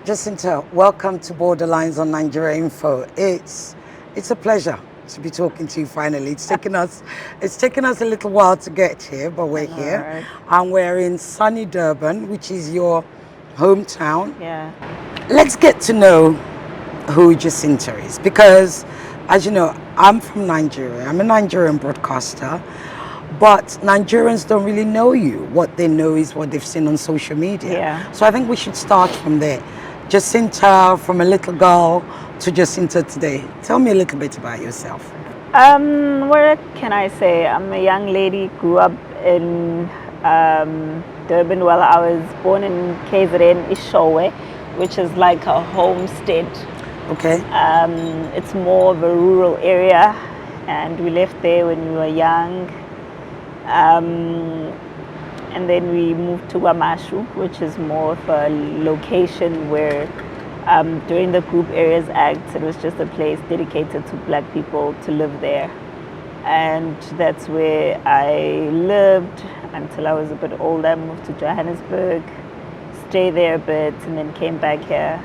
Jacinta, welcome to Borderlines on Nigeria Info. It's a pleasure to be talking to you finally. It's taken us a little while to get here, but we're here. Right. And we're in sunny Durban, which is your hometown. Yeah. Let's get to know who Jacinta is, because as you know, I'm from Nigeria. I'm a Nigerian broadcaster, but Nigerians don't really know you. What they know is what they've seen on social media. Yeah. So I think we should start from there. Jacinta, from a little girl to Jacinta today. Tell me a little bit about yourself. What can I say? I'm a young lady, grew up in Durban. Well, I was born in KZN, Ishowe, which is like a homestead. Okay. It's more of a rural area, and we left there when we were young. And then we moved to Wamashu, which is more of a location where during the Group Areas Act, it was just a place dedicated to black people to live there. And that's where I lived until I was a bit older. Moved to Johannesburg, stayed there a bit, and then came back here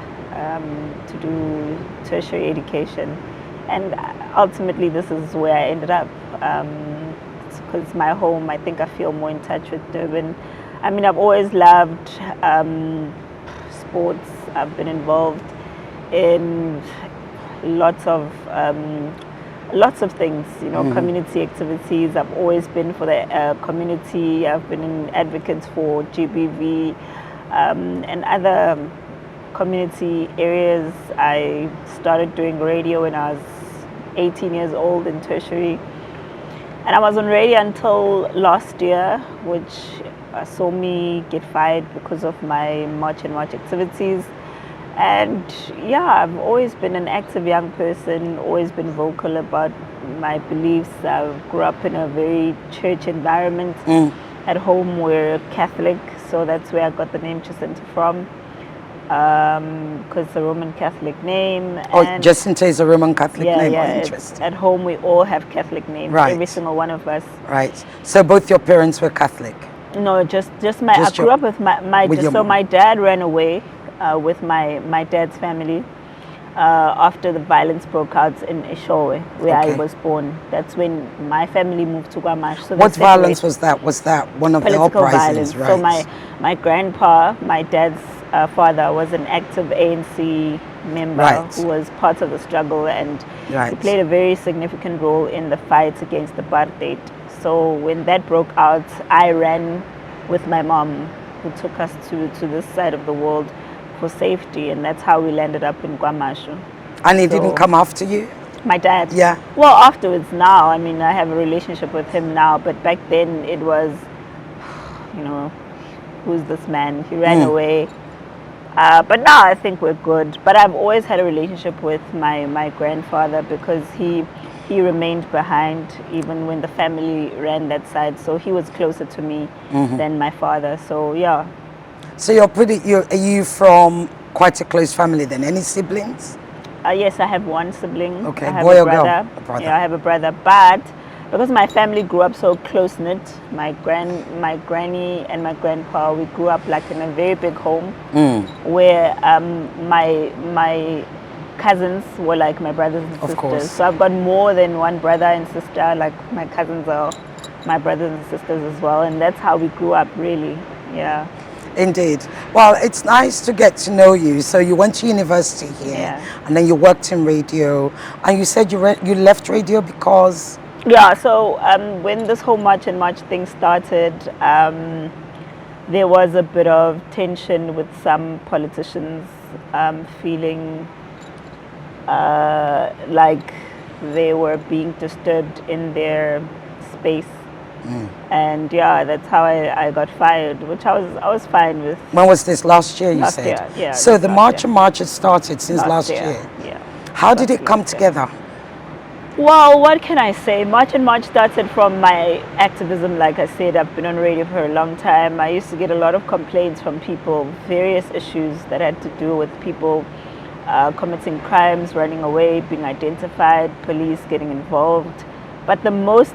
to do tertiary education. And ultimately, this is where I ended up. Because it's my home, I think I feel more in touch with Durban. I mean, I've always loved sports. I've been involved in lots of things, you know, community activities. I've always been for the community. I've been an advocate for GBV and other community areas. I started doing radio when I was 18 years old in tertiary. And I was on radio until last year, which saw me get fired because of my March and March activities. And yeah, I've always been an active young person, always been vocal about my beliefs. I grew up in a very church environment. At home, we're Catholic, so that's where I got the name Jacinta from. Because it's a Roman Catholic name. Oh, Jacinta is a Roman Catholic name. Yeah, Oh, interesting. at home, we all have Catholic names. Right. Every single one of us. Right. So both your parents were Catholic? No, just my. I grew up with my dad ran away with my dad's family after the violence broke out in Ishowe, where I was born. That's when my family moved to Guamash. So what violence was that? Was that one of the uprisings? Violence. Right. So my grandpa, my dad's father, was an active ANC member who was part of the struggle, and he played a very significant role in the fight against apartheid. So when that broke out, I ran with my mom, who took us to this side of the world for safety, and that's how we landed up in Guamashu. And he didn't come after you? My dad? Yeah. Well, afterwards now, I mean, I have a relationship with him now, but back then it was, you know, who's this man? He ran away. But now I think we're good. But I've always had a relationship with my grandfather, because he remained behind even when the family ran that side. So he was closer to me than my father. So yeah. So are you from quite a close family then? Any siblings? Yes, I have one sibling. Okay, I have boy a or girl? brother. A brother. Yeah, I have a brother. But because my family grew up so close knit, my granny and my grandpa, we grew up like in a very big home, where my cousins were like my brothers and sisters. Of course. So I've got more than one brother and sister. Like my cousins are my brothers and sisters as well, and that's how we grew up, really. Yeah. Indeed. Well, it's nice to get to know you. So you went to university here, and then you worked in radio, and you said you left radio because... Yeah, so when this whole March and March thing started, there was a bit of tension with some politicians feeling like they were being disturbed in their space. And yeah, that's how I got fired, which I was fine with. When was this? Last year, you said? Last year, yeah. So the March and March has started since last year? Yeah. How did it come together? Well, what can I say? March and March started from my activism. Like I said, I've been on radio for a long time. I used to get a lot of complaints from people, various issues that had to do with people committing crimes, running away, being identified, police getting involved. But the most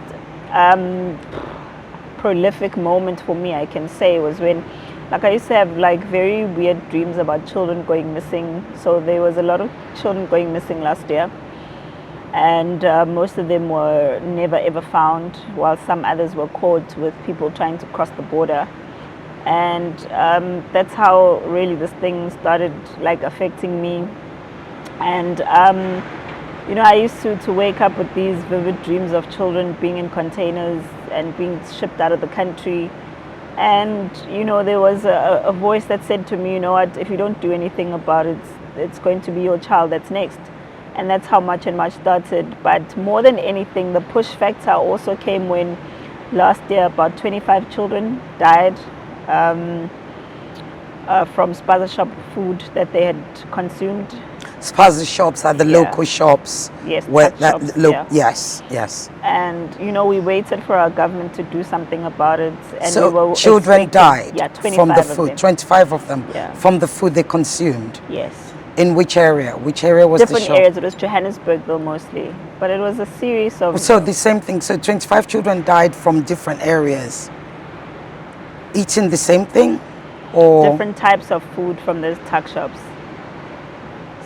prolific moment for me, I can say, was when Like, I used to have like very weird dreams about children going missing. So there was a lot of children going missing last year, and most of them were never ever found, while some others were caught with people trying to cross the border. And that's how really this thing started like affecting me. And you know, I used to wake up with these vivid dreams of children being in containers and being shipped out of the country. And you know, there was a voice that said to me, you know what, if you don't do anything about it, it's going to be your child that's next. And that's how Much and Much started. But more than anything, the push factor also came when last year about 25 children died from spaza shop food that they had consumed. Spaza shops are the local shops. Yes, where shops, yes, yes. And you know, we waited for our government to do something about it. And So we were children died from the of food. them. 25 of them Yeah. from the food they consumed. Yes. In which area? Which area was Different the shop? areas. It was Johannesburg though mostly, but it was a series of. So the same thing. So 25 children died from different areas. Eating the same thing, or different types of food from those tuck shops.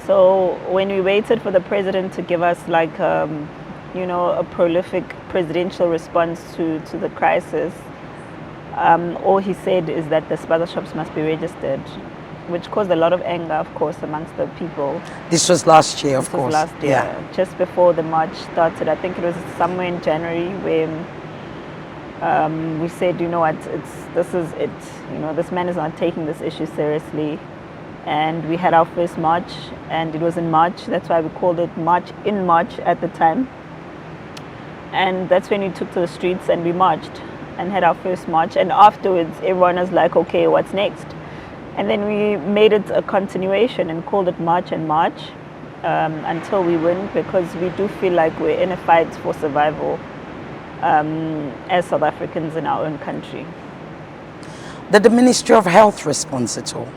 So when we waited for the president to give us like, you know, a prolific presidential response to the crisis, all he said is that the spaza shops must be registered, which caused a lot of anger, of course, amongst the people. this was last year, of This course. was last year, just before the march started. I think it was somewhere in January where we said, you know what, this is it. You know, this man is not taking this issue seriously. And we had our first march, and it was in March. That's why we called it March in March at the time. And that's when we took to the streets and we marched and had our first march. And afterwards, everyone was like, okay, what's next? And then we made it a continuation and called it March and March until we win, because we do feel like we're in a fight for survival as South Africans in our own country. Did the Ministry of Health respond at all?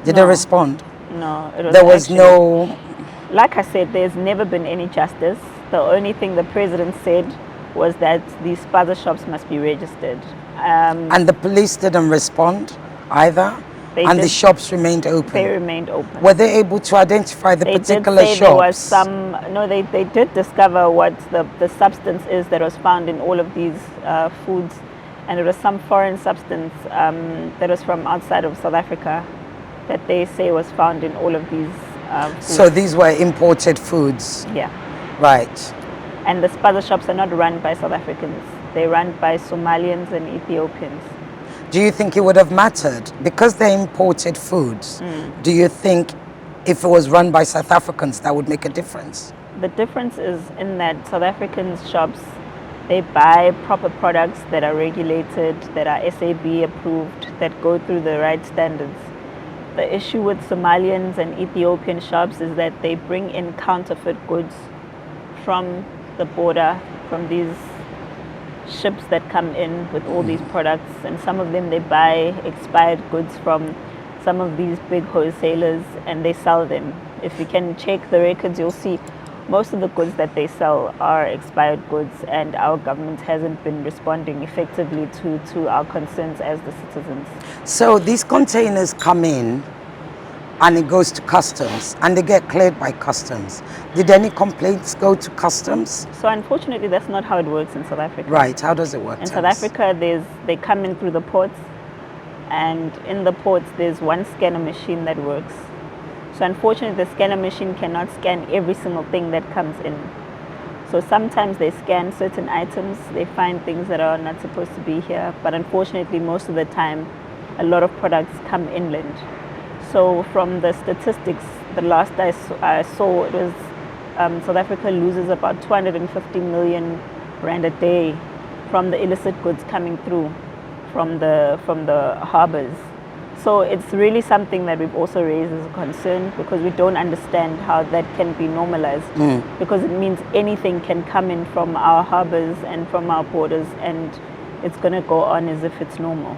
Did No. they respond? No, it was There was actually, no. like I said, there's never been any justice. The only thing the president said was that these spaza shops must be registered. And the police didn't respond either? And the shops remained open? They remained open. Were they able to identify the particular did say shops? There was some, no, they did discover what the substance is that was found in all of these foods. And it was some foreign substance that was from outside of South Africa that they say was found in all of these foods. So these were imported foods? Yeah. Right. And the spaza shops are not run by South Africans. They're run by Somalians and Ethiopians. Do you think it would have mattered? Because they're imported foods, do you think if it was run by South Africans, that would make a difference? The difference is in that South African shops, they buy proper products that are regulated, that are SAB approved, that go through the right standards. The issue with Somalians and Ethiopian shops is that they bring in counterfeit goods from the border, from these ships that come in with all these products, and some of them they buy expired goods from some of these big wholesalers and they sell them. If you can check the records, you'll see most of the goods that they sell are expired goods, and our government hasn't been responding effectively to our concerns as the citizens. So these containers come in and it goes to customs and they get cleared by customs. Did any complaints go to customs? So unfortunately, that's not how it works in South Africa. Right, how does it work? In South Africa, they come in through the ports, and in the ports there's one scanner machine that works. So unfortunately, the scanner machine cannot scan every single thing that comes in. So sometimes they scan certain items, they find things that are not supposed to be here, but unfortunately most of the time a lot of products come inland. So from the statistics, the last I saw, it was South Africa loses about 250 million rand a day from the illicit goods coming through from the harbors. So it's really something that we've also raised as a concern, because we don't understand how that can be normalized, because it means anything can come in from our harbors and from our borders, and it's going to go on as if it's normal.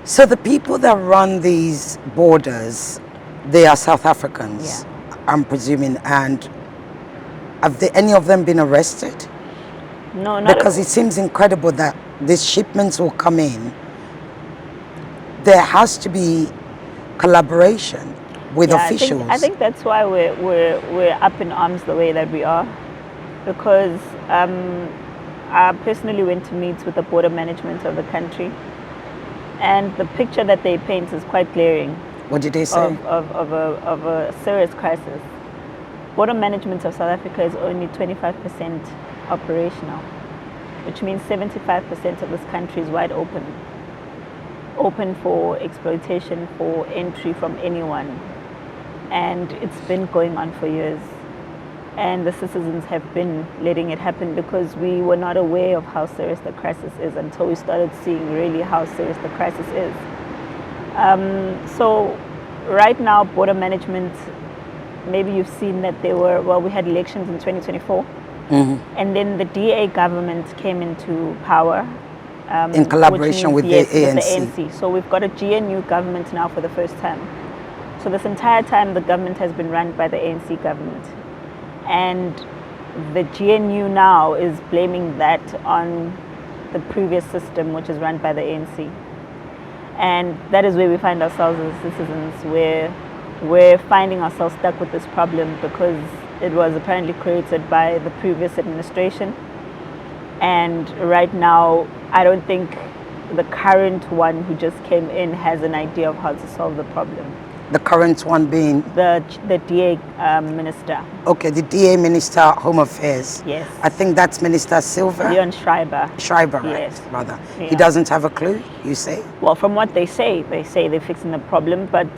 So the people that run these borders, they are South Africans, I'm presuming, and have any of them been arrested? No, not because it seems incredible that these shipments will come in there has to be collaboration with officials. I think that's why we're up in arms the way that we are, because I personally went to meet with the border management of the country, and the picture that they paint is quite glaring. What did they say? Of a serious crisis. Border management of South Africa is only 25% operational, which means 75% of this country is wide open for exploitation, for entry from anyone. And it's been going on for years. And the citizens have been letting it happen because we were not aware of how serious the crisis is until we started seeing really how serious the crisis is. So right now, border management, maybe you've seen that we had elections in 2024. And then the DA government came into power. In collaboration with the ANC. With the ANC. So we've got a GNU government now for the first time. So this entire time the government has been run by the ANC government. And the GNU now is blaming that on the previous system, which is run by the ANC. And that is where we find ourselves as citizens, where we're finding ourselves stuck with this problem because it was apparently created by the previous administration. And right now, I don't think the current one who just came in has an idea of how to solve the problem. The current one being? The DA minister. Okay, the DA minister, Home Affairs. Yes. I think that's Minister Silver. Leon Schreiber. Schreiber, right? Yes. Rather. Yeah. He doesn't have a clue, you say? Well, from what they say they're fixing the problem, but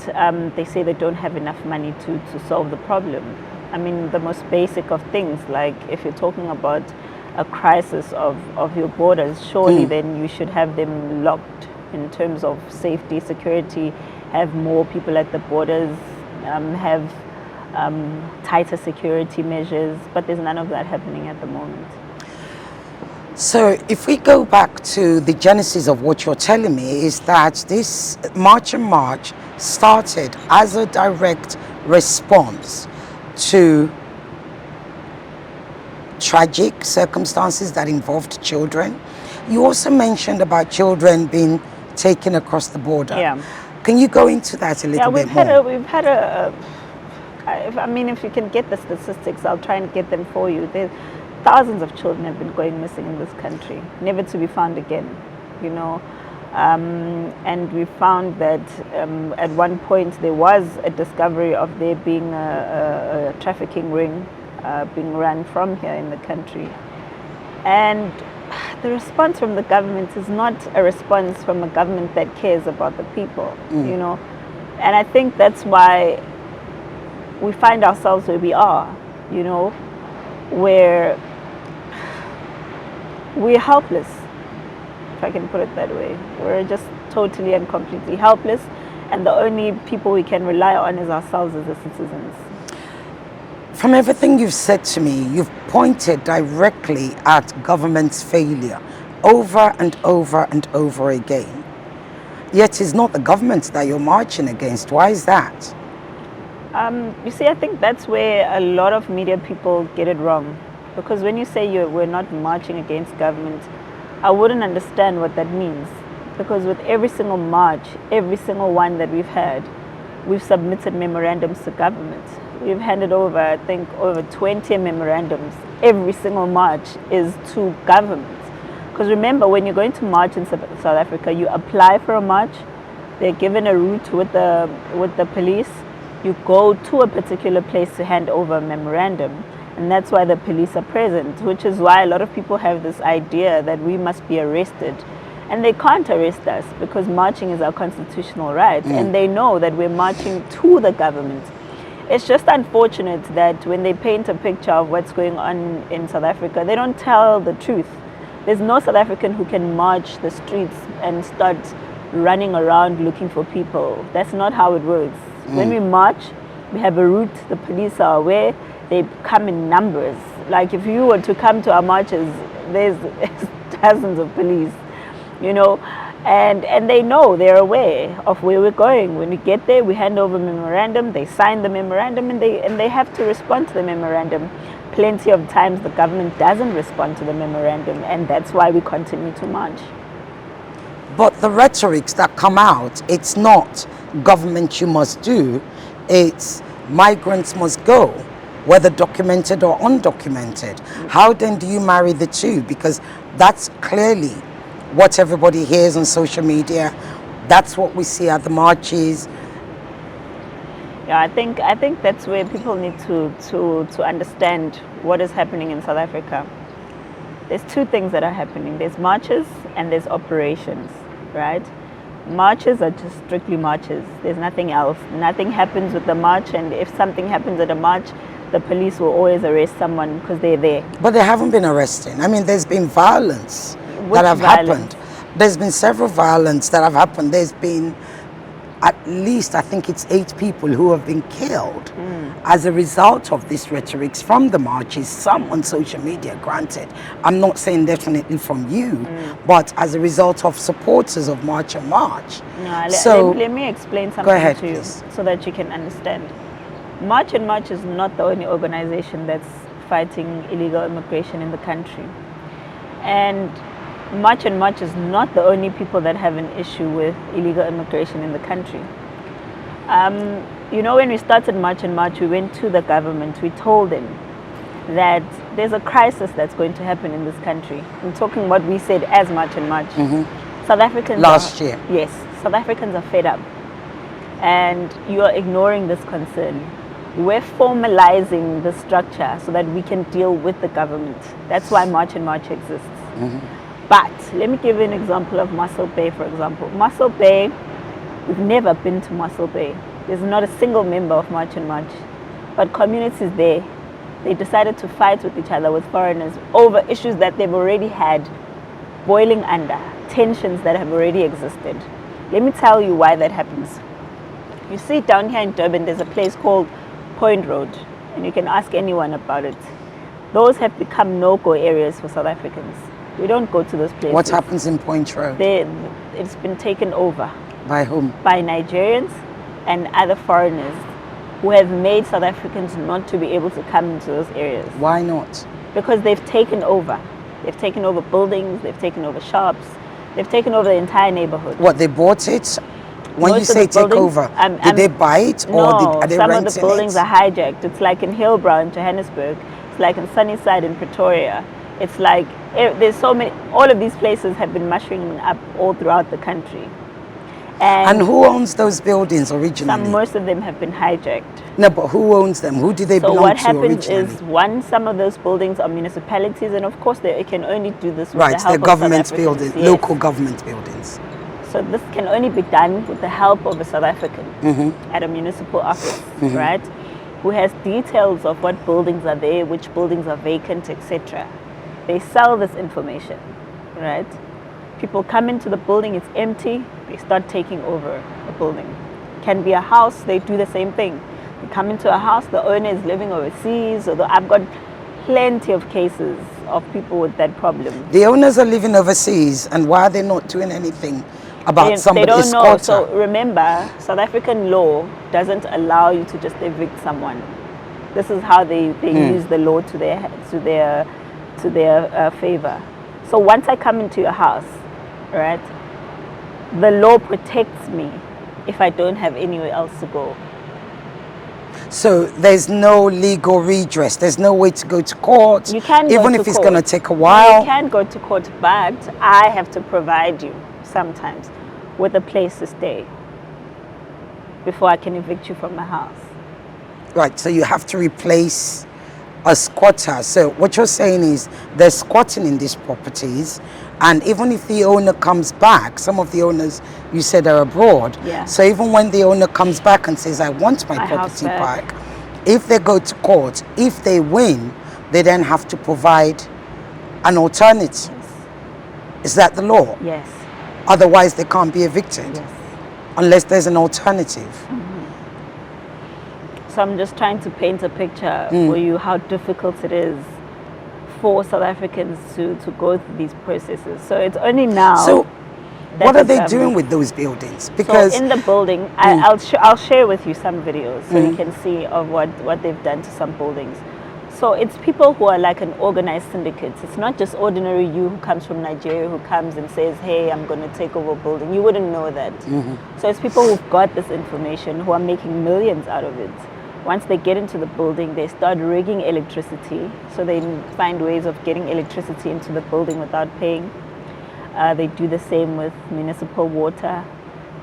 they say they don't have enough money to solve the problem. I mean, the most basic of things, like if you're talking about a crisis of your borders, surely then you should have them locked in terms of safety, security, have more people at the borders, have tighter security measures, but there's none of that happening at the moment. So if we go back to the genesis of what you're telling me, is that this March and March started as a direct response to tragic circumstances that involved children. You also mentioned about children being taken across the border. Yeah. Can you go into that a little bit more? We've had if you can get the statistics, I'll try and get them for you. Thousands of children have been going missing in this country, never to be found again, you know. And we found that at one point there was a discovery of there being a trafficking ring being run from here in the country. And the response from the government is not a response from a government that cares about the people, you know. And I think that's why we find ourselves where we are, you know, where we're helpless, if I can put it that way. We're just totally and completely helpless, and the only people we can rely on is ourselves as the citizens. From everything you've said to me, you've pointed directly at government's failure over and over and over again. Yet it's not the government that you're marching against. Why is that? You see, I think that's where a lot of media people get it wrong. Because when you say we're not marching against government, I wouldn't understand what that means. Because with every single march, every single one that we've had, we've submitted memorandums to government. We've handed over, I think, over 20 memorandums. Every single march is to government. Because remember, when you're going to march in South Africa, you apply for a march. They're given a route with the police. You go to a particular place to hand over a memorandum. And that's why the police are present, which is why a lot of people have this idea that we must be arrested. And they can't arrest us because marching is our constitutional right. And they know that we're marching to the government. It's just unfortunate that when they paint a picture of what's going on in South Africa, they don't tell the truth. There's no South African who can march the streets and start running around looking for people. That's not how it works. When we march, we have a route, the police are aware, they come in numbers. Like if you were to come to our marches, there's dozens of police, you know, and they know, they're aware of where we're going. When we get there, we hand over a memorandum, they sign the memorandum, and they have to respond to the memorandum. Plenty of times the government doesn't respond to the memorandum, and that's why we continue to march. But the rhetorics that come out, it's not government you must do, it's migrants must go, whether documented or undocumented. How then do you marry the two? Because that's clearly what everybody hears on social media. That's what we see at the marches. Yeah, I think that's where people need to understand what is happening in South Africa. There's two things that are happening. There's marches and there's operations, right? Marches are just strictly marches. There's nothing else. Nothing happens with the march, and if something happens at a march, the police will always arrest someone because they're there. But they haven't been arresting. I mean, there's been violence Which that have violence? happened. There's been several violence that have happened. There's been at least, I think it's 8 people who have been killed as a result of these rhetorics from the marches, some on social media, granted. I'm not saying definitely from you, but as a result of supporters of March and March. No, So, let me explain something go ahead, to you please. so that you can understand. March and March is not the only organization that's fighting illegal immigration in the country. And March and March is not the only people that have an issue with illegal immigration in the country. You know, when we started March and March, we went to the government. We told them that there's a crisis that's going to happen in this country. I'm talking what we said as March and March. South Africans Last year. Yes, South Africans are fed up. And you are ignoring this concern. We're formalizing the structure so that we can deal with the government. That's why March and March exists. But let me give you an example of Muscle Bay, for example. Muscle Bay, we've never been to Muscle Bay. There's not a single member of March and March. But communities there, they decided to fight with each other, with foreigners, over issues that they've already had boiling under, tensions that have already existed. Let me tell you why that happens. You see, down here in Durban, there's a place called Point Road, and you can ask anyone about it. Those have become no-go areas for South Africans. We don't go to those places. What happens in Point Road? It's been taken over By whom? by Nigerians and other foreigners who have made South Africans not to be able to come into those areas. Why not? Because they've taken over. They've taken over buildings, they've taken over shops, they've taken over the entire neighborhood. What, they bought it? When you Most of say the take buildings, over, did they buy it or no, are they some renting of the buildings it? are hijacked. It's like in Hillbrow in Johannesburg. It's like in Sunnyside in Pretoria. It's like there's so many. All of these places have been mushing up all throughout the country. And who owns those buildings originally? Most of them have been hijacked. No, but who owns them? Who do they So belong what to happens originally? is, some of those buildings are municipalities, and of course they can only do this with Right, the help they're of government South Africans. buildings, Yes. local government buildings. So this can only be done with the help of a South African at a municipal office, right? Who has details of what buildings are there, which buildings are vacant, etc. They sell this information, right? People come into the building, it's empty, they start taking over the building. Can be a house, they do the same thing. They come into a house, the owner is living overseas, I've got plenty of cases of people with that problem. The owners are living overseas, and why are they not doing anything about They somebody's don't know. quota? So remember, South African law doesn't allow you to just evict someone. This is how they use the law to their favor. So once I come into your house, right, the law protects me if I don't have anywhere else to go. So there's no legal redress. There's no way to go to court. You can go even to if it's court. going to take a while. You can go to court, but I have to provide you sometimes with a place to stay before I can evict you from the house. Right, so you have to replace a squatter. So what you're saying is they're squatting in these properties, and even if the owner comes back, some of the owners you said are abroad. Yeah. So even when the owner comes back and says, I want my My house property back. back, if they go to court, if they win, they then have to provide an alternative. Is that the law? Yes. Otherwise they can't be evicted Yes. unless there's an alternative. So I'm just trying to paint a picture for you how difficult it is for South Africans to go through these processes. So it's only now. So that what are the they doing government- with those buildings? Because So in the building, I'll share with you some videos so you can see of what they've done to some buildings. So it's people who are like an organized syndicate. It's not just ordinary you who comes from Nigeria who comes and says, hey, I'm going to take over a building. You wouldn't know that. So it's people who've got this information who are making millions out of it. Once they get into the building, they start rigging electricity. So they find ways of getting electricity into the building without paying. They do the same with municipal water.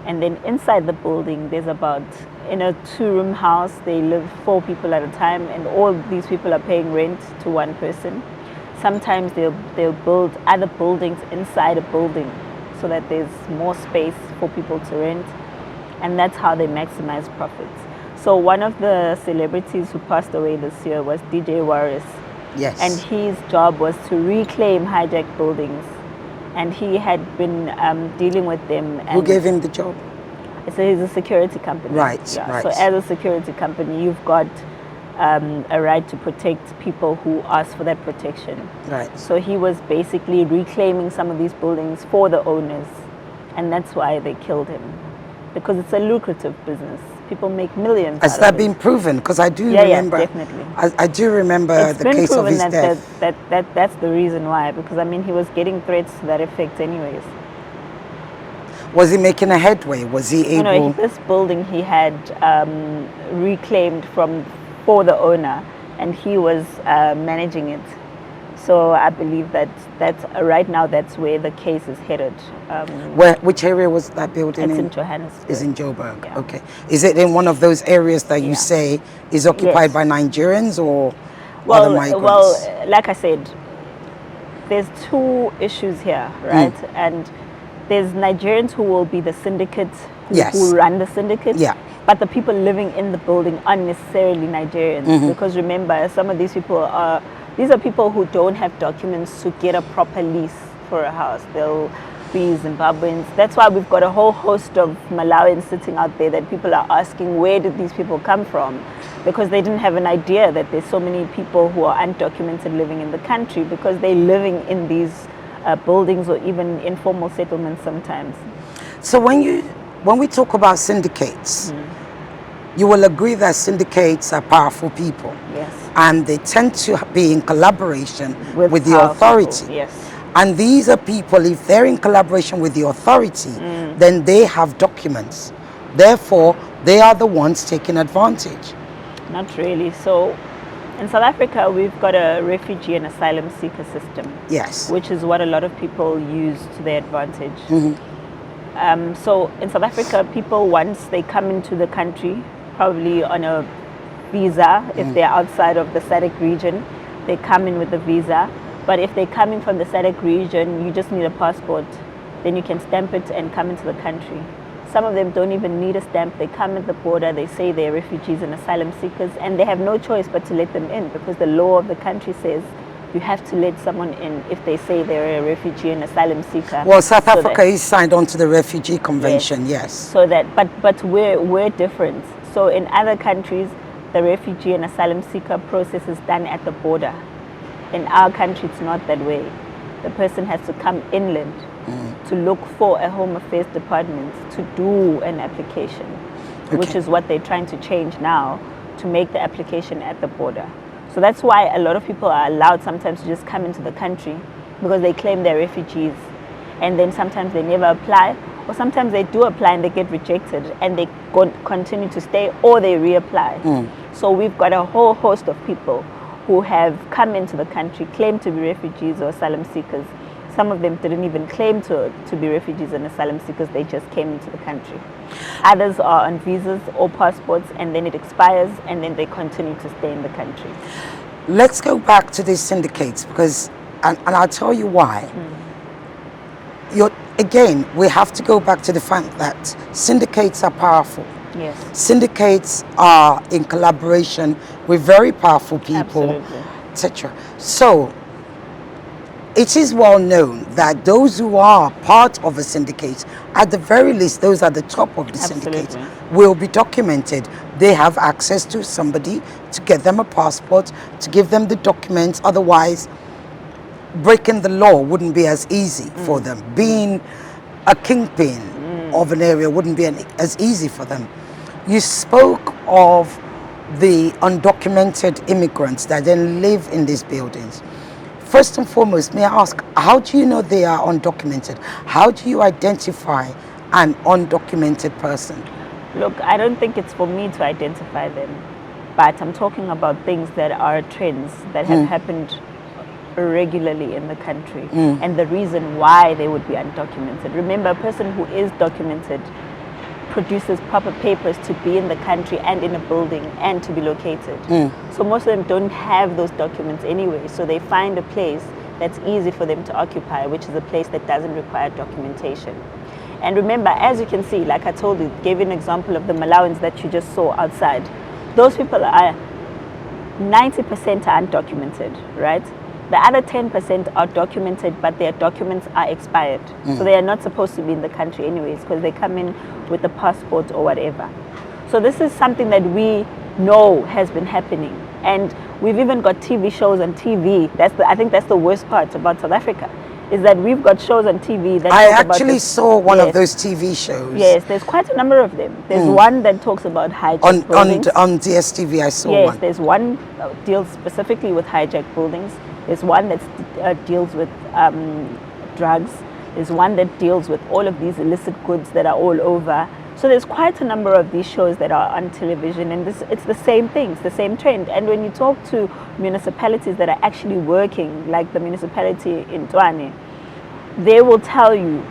And then inside the building, there's about, in a 2-room house, they live 4 people at a time, and all these people are paying rent to one person. Sometimes they'll build other buildings inside a building so that there's more space for people to rent. And that's how they maximize profits. So one of the celebrities who passed away this year was DJ Waris. Yes. And his job was to reclaim hijacked buildings. And he had been dealing with them. And who gave him the job? So he's a security company. Right, yeah. right. So as a security company, you've got a right to protect people who ask for that protection. Right. So he was basically reclaiming some of these buildings for the owners. And that's why they killed him. Because it's a lucrative business. People make millions. Has that been proven? Because I do remember. Yeah, definitely. I do remember the case of his death. That's the reason why. Because I mean, he was getting threats to that effect, anyways. Was he making a headway? Was he able? No, this building he had reclaimed for the owner, and he was managing it. So I believe that's right now that's where the case is headed. Which area was that building It's in Johannesburg. It's in Joburg. Yeah. Okay. Is it in one of those areas that you say is occupied Yes. by Nigerians or other migrants? Well, like I said, there's 2 issues here, right? And there's Nigerians who will be the syndicates who run the syndicate. Yeah. But the people living in the building aren't necessarily Nigerians. Because remember, some of these people are people who don't have documents to get a proper lease for a house. They'll be Zimbabweans. That's why we've got a whole host of Malawians sitting out there that people are asking, where did these people come from? Because they didn't have an idea that there's so many people who are undocumented living in the country, because they're living in these buildings or even informal settlements sometimes. So when we talk about syndicates, you will agree that syndicates are powerful people. Yes. And they tend to be in collaboration with the powerful authority. people, yes. And these are people, if they're in collaboration with the authority, then they have documents. Therefore, they are the ones taking advantage. Not really. So in South Africa, we've got a refugee and asylum seeker system. Yes. Which is what a lot of people use to their advantage. So in South Africa, people, once they come into the country, probably on a visa, if they're outside of the SADC region, they come in with a visa. But if they're coming from the SADC region, you just need a passport. Then you can stamp it and come into the country. Some of them don't even need a stamp. They come at the border, they say they're refugees and asylum seekers, and they have no choice but to let them in, because the law of the country says you have to let someone in if they say they're a refugee and asylum seeker. Well, South Africa is signed on to the Refugee Convention, yes. So that, but we're different. So in other countries, the refugee and asylum seeker process is done at the border. In our country, it's not that way. The person has to come inland to look for a Home Affairs department to do an application, which is what they're trying to change now, to make the application at the border. So that's why a lot of people are allowed sometimes to just come into the country, because they claim they're refugees, and then sometimes they never apply, or sometimes they do apply and they get rejected and they continue to stay, or they reapply. So we've got a whole host of people who have come into the country, claim to be refugees or asylum seekers. Some of them didn't even claim to be refugees and asylum seekers, they just came into the country. Others are on visas or passports, and then it expires, and then they continue to stay in the country. Let's go back to these syndicates, because, and I'll tell you why. Again, we have to go back to the fact that syndicates are powerful. Yes. Syndicates are in collaboration with very powerful people, etc. So it is well known that those who are part of a syndicate, at the very least, those at the top of the syndicate, will be documented. They have access to somebody to get them a passport, to give them the documents. Otherwise, breaking the law wouldn't be as easy for them. Being a kingpin of an area wouldn't be as easy for them. You spoke of the undocumented immigrants that then live in these buildings. First and foremost, may I ask, how do you know they are undocumented? How do you identify an undocumented person? Look, I don't think it's for me to identify them, but I'm talking about things that are trends that have happened regularly in the country and the reason why they would be undocumented. Remember, a person who is documented produces proper papers to be in the country and in a building and to be located. So most of them don't have those documents anyway, so they find a place that's easy for them to occupy, which is a place that doesn't require documentation. And remember, as you can see, like I told you, gave you an example of the Malawans that you just saw outside. Those people are 90% are undocumented, right? The other 10% are documented, but their documents are expired. So they are not supposed to be in the country anyways, because they come in with a passport or whatever. So this is something that we know has been happening. And we've even got TV shows on TV. I think that's the worst part about South Africa, is that we've got shows on TV that I talk about actually this. saw one Yes. of those TV shows. Yes, there's quite a number of them. There's one that talks about hijacked buildings. On DSTV, I saw Yes, one. there's one deals specifically with hijacked buildings. There's one that deals with drugs. There's one that deals with all of these illicit goods that are all over. So there's quite a number of these shows that are on television, and it's the same thing, it's the same trend. And when you talk to municipalities that are actually working, like the municipality in Tshwane, they will tell you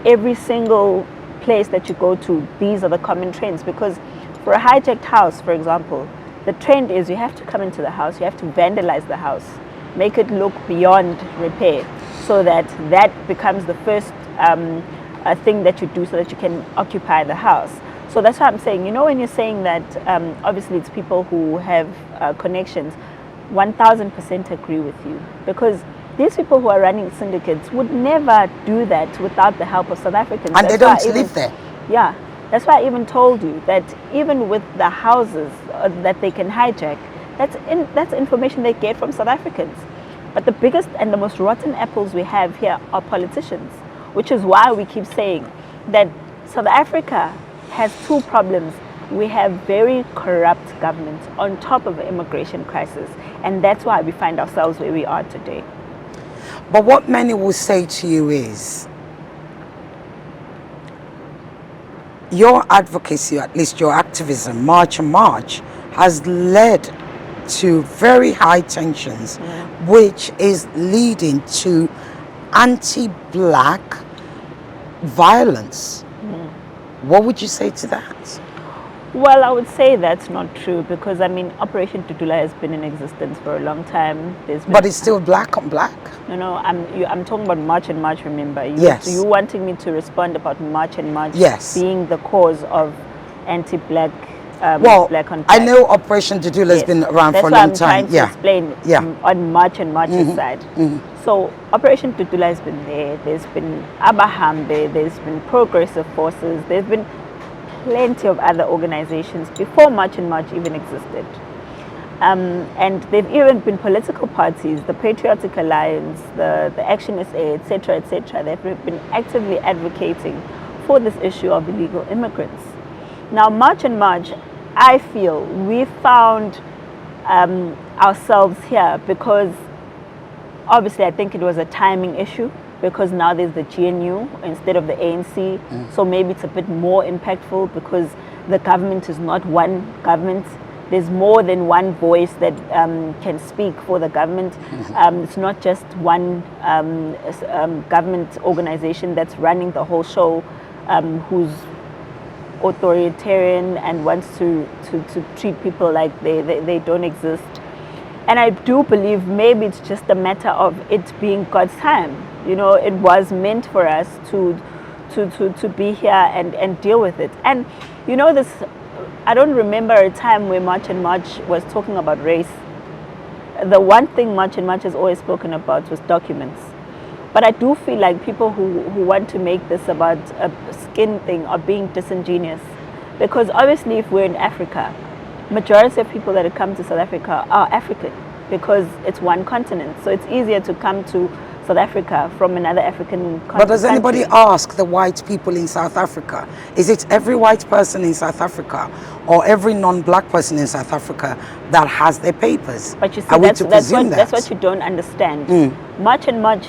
every single place that you go to, these are the common trends. Because for a hijacked house, for example, the trend is you have to come into the house, you have to vandalize the house, make it look beyond repair, so that becomes the first thing that you do so that you can occupy the house. So that's why I'm saying, you know, when you're saying that obviously it's people who have connections, 1000% agree with you, because these people who are running syndicates would never do that without the help of South Africans. And they don't live there. Yeah, that's why I even told you that even with the houses that they can hijack, that's information they get from South Africans. But the biggest and the most rotten apples we have here are politicians, which is why we keep saying that South Africa has two problems. We have very corrupt governments on top of the immigration crisis, and that's why we find ourselves where we are today. But what many will say to you is, your advocacy, at least your activism, March and March, has led to very high tensions, which is leading to anti-black violence. What would you say to that? Well, I would say that's not true, because I mean, Operation Tutula has been in existence for a long time. But it's still black on black? No, I'm talking about March and March, remember? Yes. You wanting me to respond about March and March being the cause of anti-black black on black. I know Operation Tutula has been around for a long time. That's what I'm trying to explain on March and March's side. So Operation Tutula has been there. There's been Abahambe, there's been Progressive Forces, there's been plenty of other organizations before March and March even existed. And they've even been political parties, the Patriotic Alliance, the Action SA, etc., etc. They've been actively advocating for this issue of illegal immigrants. Now, March and March, I feel we found ourselves here because obviously I think it was a timing issue, because now there's the GNU instead of the ANC. So maybe it's a bit more impactful because the government is not one government. There's more than one voice that can speak for the government. It's not just one government organization that's running the whole show, who's authoritarian and wants to treat people like they don't exist. And I do believe maybe it's just a matter of it being God's time. You know, it was meant for us to be here and deal with it. And you know, this, I don't remember a time where March and March was talking about race. The one thing March and March has always spoken about was documents. But I do feel like people who want to make this about a skin thing are being disingenuous. Because obviously if we're in Africa, majority of people that have come to South Africa are African, because it's one continent. So it's easier to come to South Africa from another African country. But does anybody ask the white people in South Africa? Is it every white person in South Africa or every non-black person in South Africa that has their papers? But you see, Are we that's, to that's, presume what, that's what you don't understand. Much and much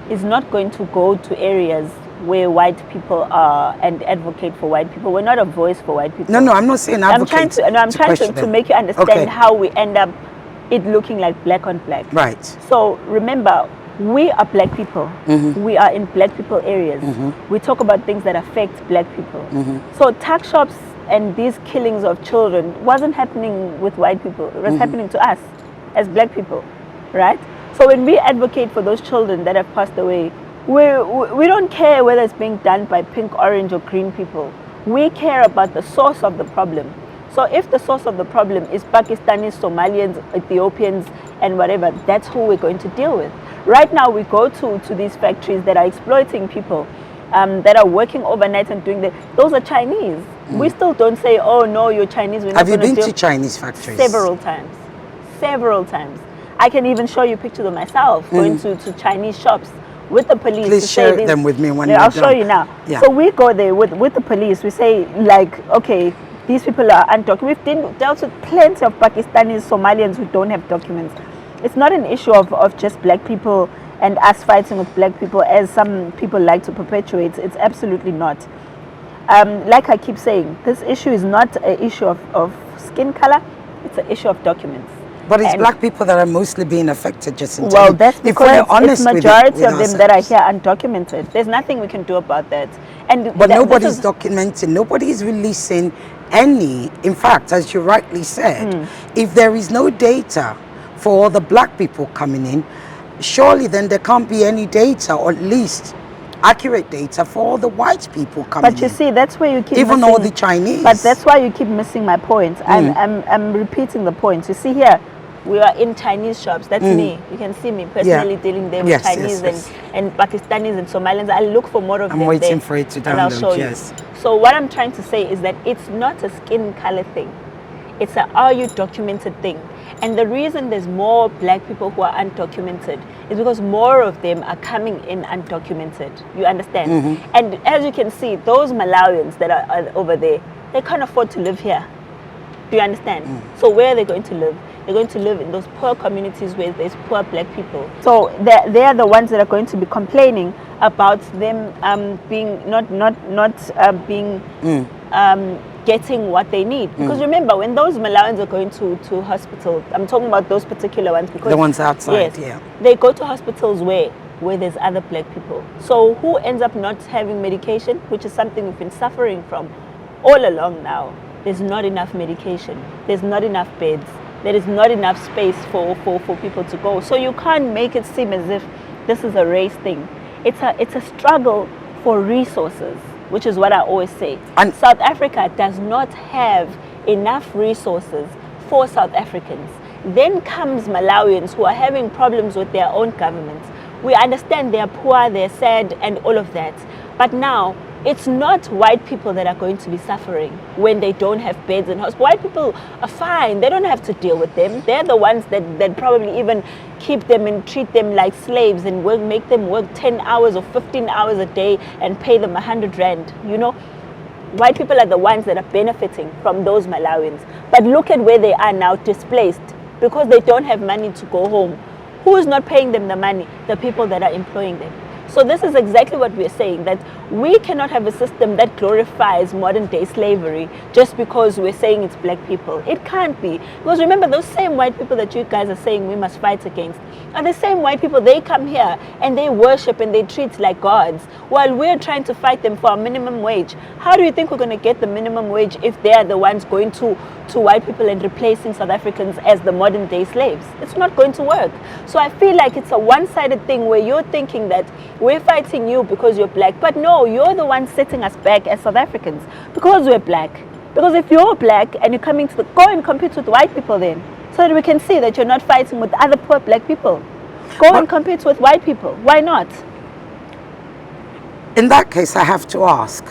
is not going to go to areas where white people are and advocate for white people. We're not a voice for white people. No, I'm not saying advocate. I'm trying to make you understand how we end up it looking like black on black. Right. So remember, we are black people. We are in black people areas. We talk about things that affect black people. So tuck shops and these killings of children wasn't happening with white people. It was happening to us as black people, right? So when we advocate for those children that have passed away, we don't care whether it's being done by pink, orange, or green people. We care about the source of the problem. So if the source of the problem is Pakistanis, Somalians, Ethiopians, and whatever, that's who we're going to deal with. Right now, we go to these factories that are exploiting people, that are working overnight and doing that. Those are Chinese. We still don't say, oh no, you're Chinese. We're not Have you been do to Chinese factories? Several times. Several times. I can even show you pictures of myself going to Chinese shops with the police. Please share them with me when you're I'll done. show you now. Yeah. So we go there with the police. We say, like, okay, these people are undocumented. We've dealt with plenty of Pakistanis, Somalians who don't have documents. It's not an issue of just black people and us fighting with black people as some people like to perpetuate. It's absolutely not. Like I keep saying, this issue is not an issue of skin color. It's an issue of documents. But it's black people that are mostly being affected, Jacinta. Well, that's because it's majority of them that are ourselves. here undocumented. There's nothing we can do about that. But nobody's documenting, nobody's releasing any. In fact, as you rightly said, if there is no data for the black people coming in, surely then there can't be any data, or at least accurate data for all the white people coming in. But you see, that's where you keep even missing, all the Chinese. But that's why you keep missing my point. I'm repeating the point. You see here, we are in Chinese shops. That's me. You can see me personally dealing there with Chinese and Pakistanis and Somalians. I'll look for more of them. I'm waiting there, for it to and I'll show download. you. So what I'm trying to say is that it's not a skin color thing. It's a are you documented thing. And the reason there's more black people who are undocumented is because more of them are coming in undocumented. You understand? And as you can see, those Malawians that are over there, they can't afford to live here. Do you understand? So where are they going to live? They're going to live in those poor communities where there's poor black people. So they're the ones that are going to be complaining about them being getting what they need. Because remember, when those Malawians are going to hospital, I'm talking about those particular ones because the ones outside, they go to hospitals where there's other black people. So who ends up not having medication, which is something we've been suffering from all along now. There's not enough medication. There's not enough beds. There is not enough space for people to go. So you can't make it seem as if this is a race thing. It's a struggle for resources, which is what I always say. And South Africa does not have enough resources for South Africans. Then comes Malawians who are having problems with their own governments. We understand they're poor, they're sad, and all of that. But now, it's not white people that are going to be suffering when they don't have beds in hospitals. White people are fine. They don't have to deal with them. They're the ones that probably even keep them and treat them like slaves and make them work 10 hours or 15 hours a day and pay them 100 rand. You know, white people are the ones that are benefiting from those Malawians. But look at where they are now, displaced, because they don't have money to go home. Who is not paying them the money? The people that are employing them. So this is exactly what we're saying, that we cannot have a system that glorifies modern day slavery just because we're saying it's black people. It can't be. Because remember, those same white people that you guys are saying we must fight against are the same white people. They come here and they worship and they treat like gods while we're trying to fight them for a minimum wage. How do you think we're going to get the minimum wage if they're the ones going to white people and replacing South Africans as the modern day slaves? It's not going to work. So I feel like it's a one-sided thing where you're thinking that we're fighting you because you're black. But no, you're the one setting us back as South Africans because we're black. Because if you're black and you're coming to go and compete with white people then, so that we can see that you're not fighting with other poor black people. Go and compete with white people. Why not? In that case, I have to ask,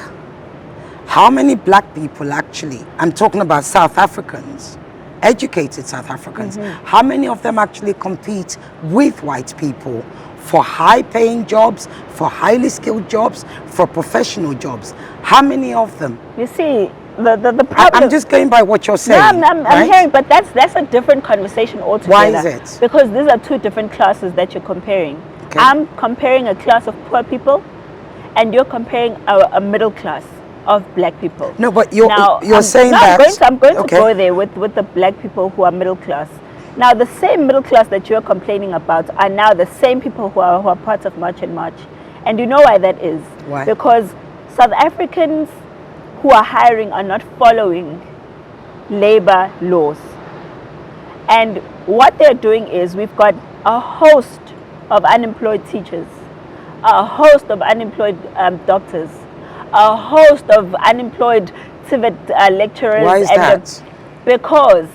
how many black people actually, I'm talking about South Africans, educated South Africans. How many of them actually compete with white people for high-paying jobs, for highly skilled jobs, for professional jobs? How many of them? You see, the problem... I'm just going by what you're saying. No, I'm hearing, but that's a different conversation altogether. Why is it? Because these are two different classes that you're comparing. Okay. I'm comparing a class of poor people, and you're comparing a middle class of black people. No, but you're saying that... I'm going to go there with the black people who are middle class. Now, the same middle class that you're complaining about are now the same people who are part of March and March. And you know why that is? Why? Because South Africans who are hiring are not following labor laws. And what they're doing is we've got a host of unemployed teachers, a host of unemployed doctors, a host of unemployed civic lecturers. Why is that? Because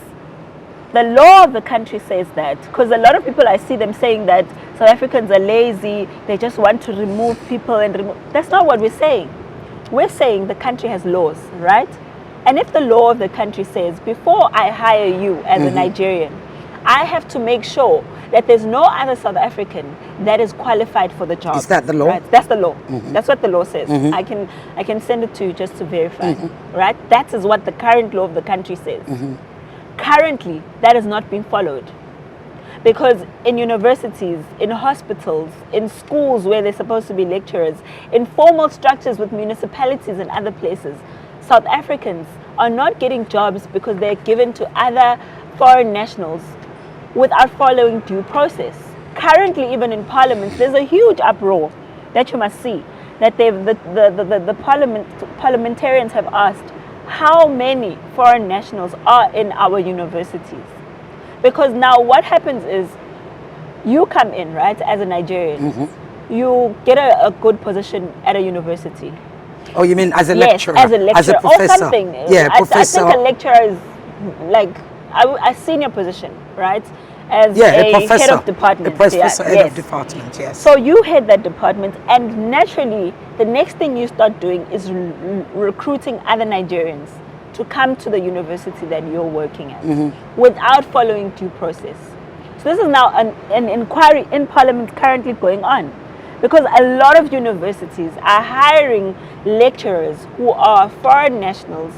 the law of the country says that. Because a lot of people, I see them saying that South Africans are lazy, they just want to remove people and remove. That's not what we're saying. We're saying the country has laws, right? And if the law of the country says, before I hire you as a Nigerian, I have to make sure that there's no other South African that is qualified for the job. Is that the law? Right? That's the law. That's what the law says. I can send it to you just to verify. Right? That is what the current law of the country says. Currently, that has not been followed. Because in universities, in hospitals, in schools where they're supposed to be lecturers, in formal structures with municipalities and other places, South Africans are not getting jobs because they're given to other foreign nationals without following due process. Currently, even in parliament, there's a huge uproar that you must see, that the parliamentarians have asked how many foreign nationals are in our universities. Because now what happens is, you come in, right, as a Nigerian, you get a good position at a university. Oh, you mean as a Yes, lecturer? as a lecturer, as a professor? or something. Yeah, professor. I think a lecturer is like a senior position, right? As a professor, head of department. a professor, yeah, head yes. of department, yes. So you head that department, and naturally, the next thing you start doing is recruiting other Nigerians to come to the university that you're working at without following due process. So this is now an inquiry in Parliament currently going on, because a lot of universities are hiring lecturers who are foreign nationals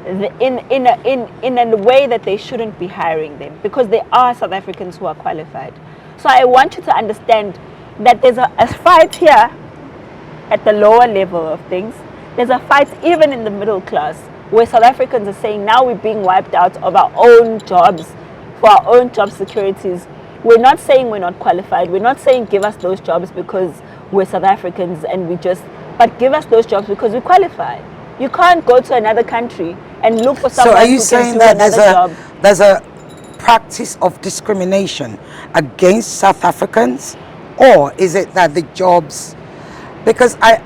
in a way that they shouldn't be hiring them, because they are South Africans who are qualified. So I want you to understand that there's a fight here at the lower level of things. There's a fight even in the middle class, where South Africans are saying now we're being wiped out of our own jobs, for our own job securities. We're not saying we're not qualified. We're not saying give us those jobs because we're South Africans and but give us those jobs because we qualify. You can't go to another country and look for someone So are you who saying can do that there's a practice of discrimination against South Africans, or is it that the jobs, because I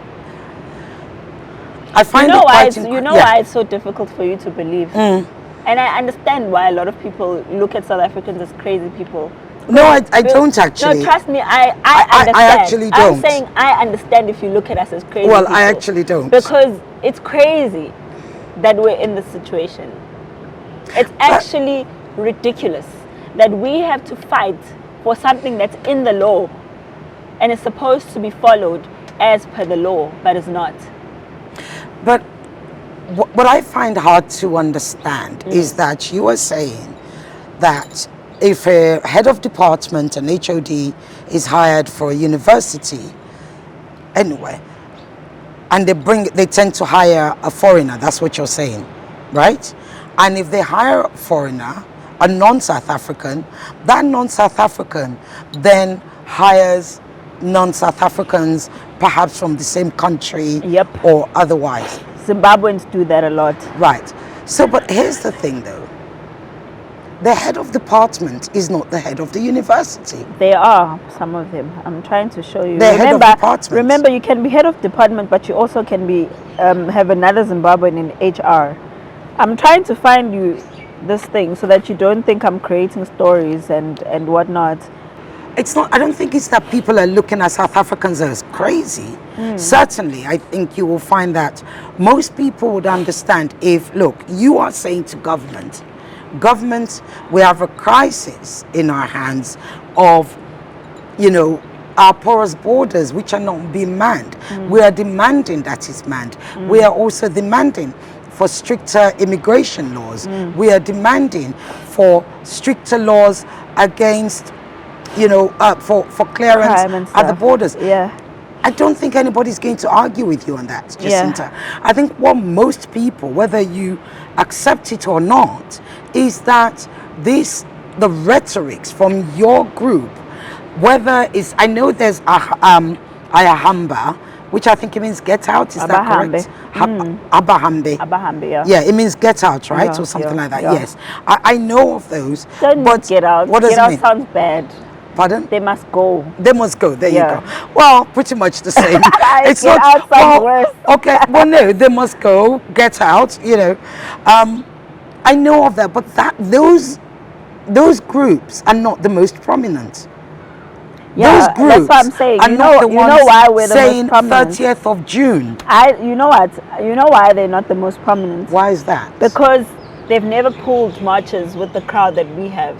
find why it's so difficult for you to believe. And I understand why a lot of people look at South Africans as crazy people. No, I don't actually. No, trust me, I understand. I actually don't. I'm saying I understand if you look at us as crazy Well, people. I actually don't. Because it's crazy that we're in this situation. It's actually ridiculous that we have to fight for something that's in the law and is supposed to be followed as per the law, but it's not. But what I find hard to understand is that you are saying that if a head of department, an HOD, is hired for a university anyway, and they tend to hire a foreigner, that's what you're saying, right? And if they hire a foreigner, a non-South African, that non-South African then hires non-South Africans, perhaps from the same country or otherwise. Zimbabweans do that a lot. Right. So, but here's the thing though. The head of department is not the head of the university. They are, some of them. I'm trying to show you. They're head of department. Remember, you can be head of department, but you also can be have another Zimbabwean in HR. I'm trying to find you this thing so that you don't think I'm creating stories and whatnot. It's not, I don't think it's that people are looking at South Africans as crazy. Certainly, I think you will find that most people would understand if, look, you are saying to government, government, we have a crisis in our hands of, you know, our porous borders which are not being manned. We are demanding that is manned. We are also demanding for stricter immigration laws. We are demanding for stricter laws against, you know, for clearance at the borders. Yeah. I don't think anybody's going to argue with you on that, Jacinta. I think what most people, whether you accept it or not, is that the rhetorics from your group, whether it's, I know there's Ayahamba, which I think it means get out, is that correct? Abahambe. Abahambe, yeah. Yeah, it means get out, right? Yeah, or something like that, yeah. yes. I know of those. Don't but get out. What does get it out mean? Sounds bad. Pardon? They must go. They must go. There Yeah. you go. Well, pretty much the same. It's get out sounds well, worse. Okay. Well, no, they must go. Get out. You know, I know of that, but those groups are not the most prominent. Yeah, those groups that's what I'm saying. are not the you ones know why we're the saying most prominent. 30th of June. You know what? You know why they're not the most prominent? Why is that? Because they've never pulled marches with the crowd that we have.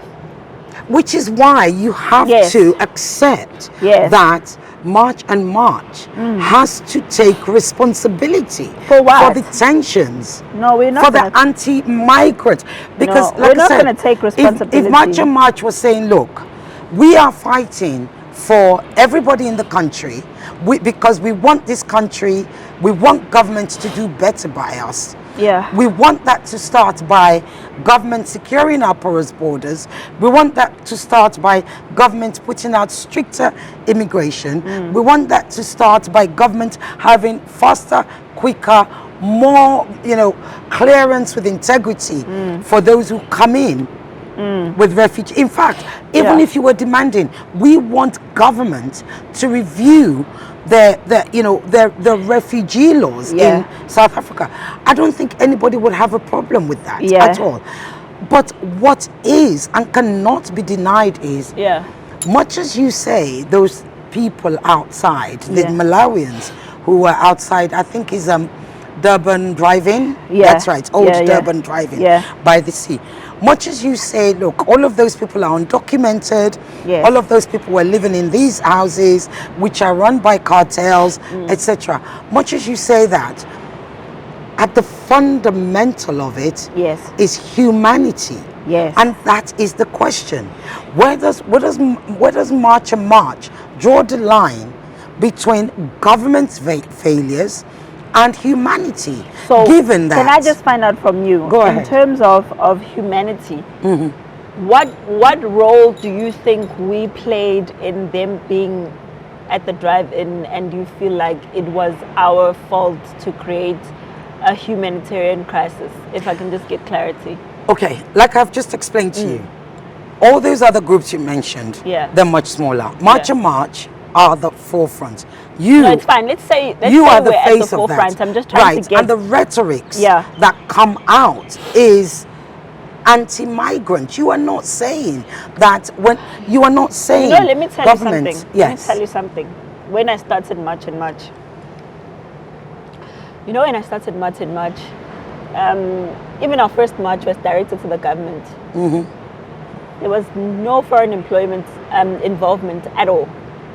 Which is why you have to accept that March and March has to take responsibility for what? For the tensions. No, we're not. For the anti-migrant. Because, no, like we're not going said, to take responsibility. If March and March was saying, look, we are fighting for everybody in the country because we want this country, we want government to do better by us. Yeah. We want that to start by government securing our porous borders. We want that to start by government putting out stricter immigration. We want that to start by government having faster, quicker, more, you know, clearance with integrity for those who come in with refugee. In fact, even if you were demanding, we want government to review the refugee laws in South Africa. I don't think anybody would have a problem with that at all. But what is and cannot be denied is, much as you say, those people outside, the Malawians who were outside, I think is Durban Drive-In. That's right, old Durban Drive-In by the sea. Much as you say, look, all of those people are undocumented, all of those people were living in these houses which are run by cartels, etc. Much as you say that, at the fundamental of it is humanity. And that is the question. Where does March and March draw the line between government's failures and humanity? So given that, can I just find out from you, Go ahead. in terms of humanity, what role do you think we played in them being at the drive-in, and you feel like it was our fault to create a humanitarian crisis? If I can just get clarity. Okay, like I've just explained to you, all those other groups you mentioned, they're much smaller. March and March are the forefront. No, it's fine. Let's say you are the we're face at the of forefront. that. I'm just trying to get... And the rhetorics that come out is anti-migrant. You are not saying that when you are not saying let me tell you something. Yes. Let me tell you something. When I started March and March, when I started March and March, even our first march was directed to the government. There was no foreign employment involvement at all.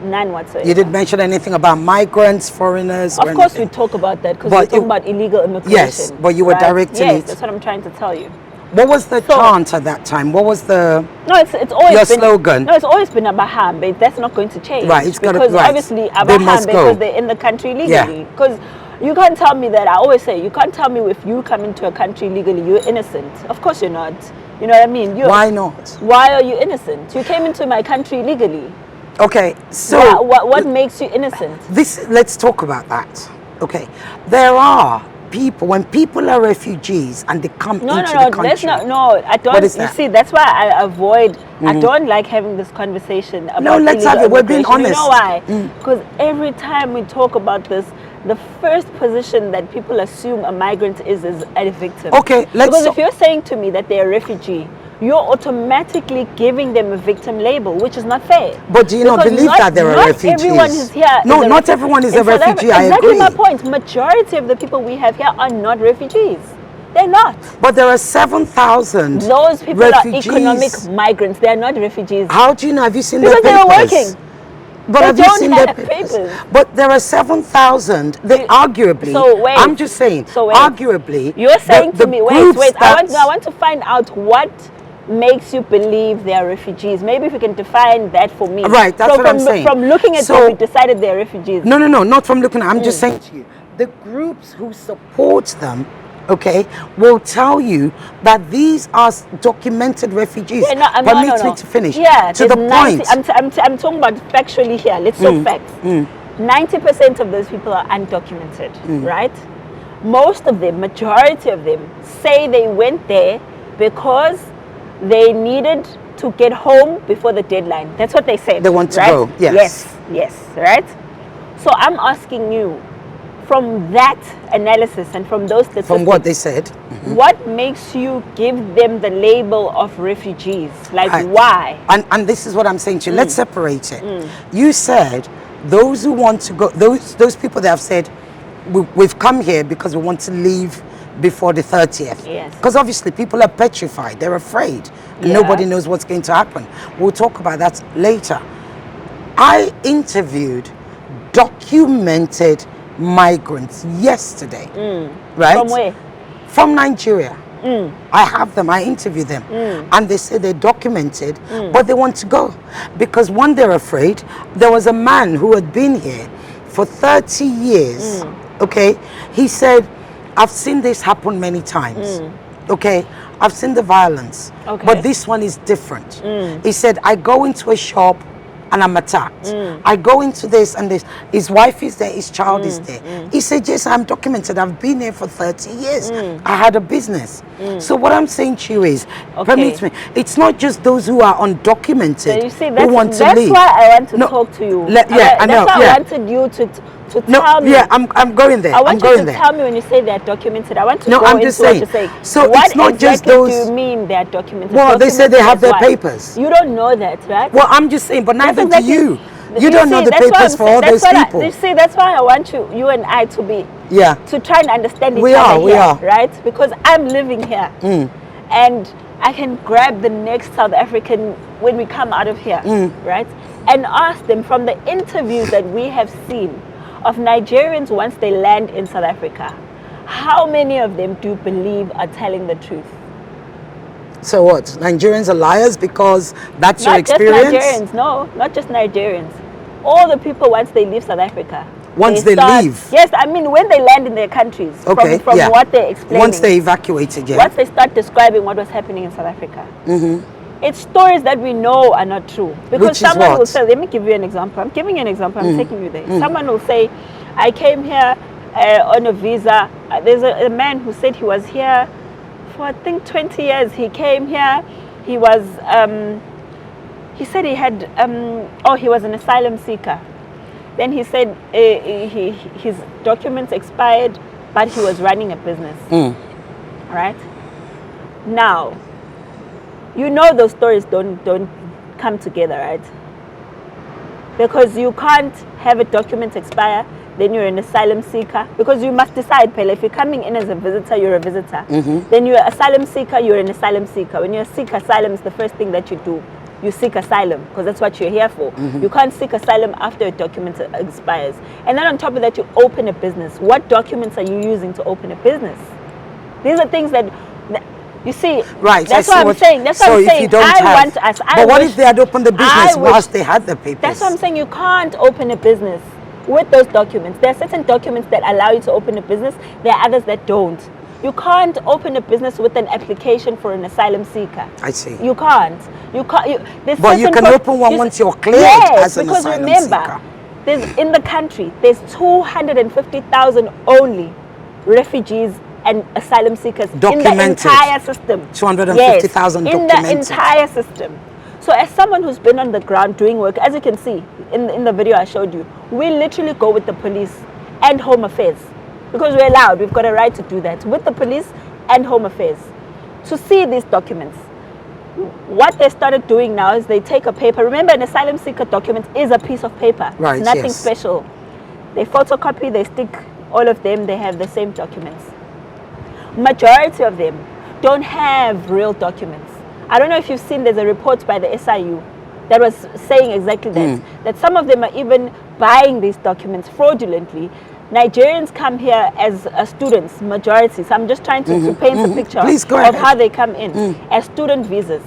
None whatsoever. You didn't mention anything about migrants, foreigners? Of course we talk about that because we're talking about illegal immigration. Yes, but you were directing it. Yes, that's what I'm trying to tell you. What was the chant at that time? What was the... No, it's always your been... slogan? No, it's always been Abahambe. That's not going to change. Right, it's got to... Because obviously Abahambe, because they're in the country legally. Because you can't tell me that, I always say, you can't tell me if you come into a country legally, you're innocent. Of course you're not. You know what I mean? Why not? Why are you innocent? You came into my country legally. Okay, so... What makes you innocent? Let's talk about that. Okay, there are people, when people are refugees and they come into the country... I don't... You see, that's why I avoid... I don't like having this conversation about... No, let's have it. We're being honest. You know why? Because every time we talk about this, the first position that people assume a migrant is a victim. Okay, Because if you're saying to me that they're a refugee, you're automatically giving them a victim label, which is not fair. But do you not believe that there are refugees? Not everyone is here. No, not everyone is a refugee, I agree. Exactly my point. Majority of the people we have here are not refugees. They're not. But there are 7,000 Those people refugees. are economic migrants. They are not refugees. How do you know? Have you seen Because their papers? they were working. But They have you don't seen have their papers? papers. But there are 7,000. They arguably. So wait. I'm just saying. So wait. Arguably. You're saying the to me, groups wait. I that- want to find out what makes you believe they are refugees. Maybe if you can define that for me. Right, that's what I'm saying. From looking at them, we decided they're refugees. No, not from looking at. I'm just saying to you, the groups who support them, okay, will tell you that these are documented refugees. Yeah, Permit me to finish. Yeah, to the 90, point. I'm talking about factually here. Let's talk facts. 90% of those people are undocumented, right? Most of them, majority of them, say they went there because they needed to get home before the deadline. That's what they said. They want to right? go. Yes. Yes, right? So I'm asking you, from that analysis and from those statistics, From what they said. what makes you give them the label of refugees? Like, Right. why? And this is what I'm saying to you. Let's separate it. You said those who want to go, those people that have said, we've come here because we want to leave before the 30th. Yes. Because obviously people are petrified. They're afraid. And nobody knows what's going to happen. We'll talk about that later. I interviewed documented migrants yesterday. Right? From where? From Nigeria. I have them, I interview them, and they say they're documented, but they want to go because one, they're afraid. There was a man who had been here for 30 years. Okay, he said, I've seen this happen many times. Okay, I've seen the violence, but this one is different. He said, I go into a shop and I'm attacked. I go into this and this. His wife is there, his child is there. He said, yes, I'm documented. I've been here for 30 years. I had a business. So what I'm saying to you is, permit me, it's not just those who are undocumented So you see, who want to leave. that's why I want to talk to you. I know. That's why I wanted you to tell me. Yeah, I'm going there. I want I'm going you to there. tell me when you say they're documented. I want to No, go I'm into just what saying. you're saying. So what it's not exactly just those. do you mean they're documented? Well, they say they have their Documented as papers. what? You don't know that, right? Well, I'm just saying, but neither That's do you. exactly- You don't know see, the that's what papers I'm for saying. all those That's what people. you see, that's why I want you and I to be to try and understand each We other are, we here, are. right? Because I'm living here, and I can grab the next South African when we come out of here, right? And ask them from the interviews that we have seen of Nigerians once they land in South Africa, how many of them do you believe are telling the truth? So what? Nigerians are liars because that's your Not experience? just Nigerians, no, not just Nigerians. All the people once they leave South Africa. Once they leave? Yes, I mean when they land in their countries, Okay, from yeah. what they're explaining. Once they evacuated, yeah. Once they start describing what was happening in South Africa. It's stories that we know are not true. Because Which is someone what? will say, let me give you an example. I'm giving you an example, I'm taking you there. Someone will say, I came here on a visa. There's a man who said he was here for I think 20 years. He came here, he was, he said he had, he was an asylum seeker. Then he said his documents expired, but he was running a business. Right? Now, you know those stories don't come together, right? Because you can't have a document expire, then you're an asylum seeker. Because you must decide, Pele, if you're coming in as a visitor, you're a visitor. Then you're an asylum seeker, you're an asylum seeker. When you seek asylum, it's the first thing that you do. You seek asylum, because that's what you're here for. You can't seek asylum after a document expires. And then on top of that, you open a business. What documents are you using to open a business? These are things that you see, right, that's what I'm saying. That's what I'm saying. But what if they had opened the business whilst they had the papers? That's what I'm saying. You can't open a business with those documents. There are certain documents that allow you to open a business. There are others that don't. You can't open a business with an application for an asylum seeker. I see. You can't. But you can open one once you're cleared as an asylum seeker. There's, in the country, there's 250,000 only refugees and asylum seekers documented. In the entire system. 250,000 yes, documented. In the entire system. So as someone who's been on the ground doing work, as you can see in the video I showed you, we literally go with the police and Home Affairs. Because we're allowed, we've got a right to do that, with the police and Home Affairs. To see these documents. What they started doing now is they take a paper. Remember, an asylum seeker document is a piece of paper. Right, it's nothing special. They photocopy, they stick all of them, they have the same documents. majority of them don't have real documents. I don't know if you've seen, there's a report by the SIU that was saying exactly that, that some of them are even buying these documents fraudulently. Nigerians come here as students, majority. So I'm just trying to paint a picture of how they come in as student visas.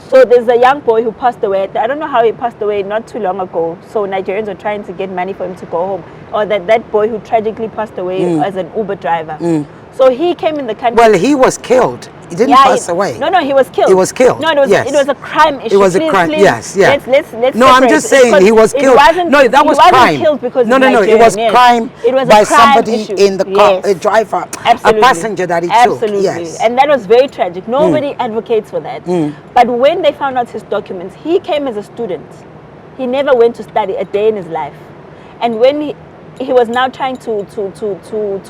So there's a young boy who passed away. I don't know how he passed away not too long ago. So Nigerians are trying to get money for him to go home. Or that boy who tragically passed away as an Uber driver. So he came in the country. Well, he was killed. He didn't pass away. No, he was killed. He was killed. No, it was a crime issue. It was a crime. Please, yes, yeah. Let's no, I'm just saying he was killed. No, that was crime. crime. Killed because no, it was crime. It was by a crime somebody issue. in the car, a driver, a passenger that he took. Yes. And that was very tragic. Nobody advocates for that. But when they found out his documents, he came as a student. He never went to study a day in his life. And when he was now trying to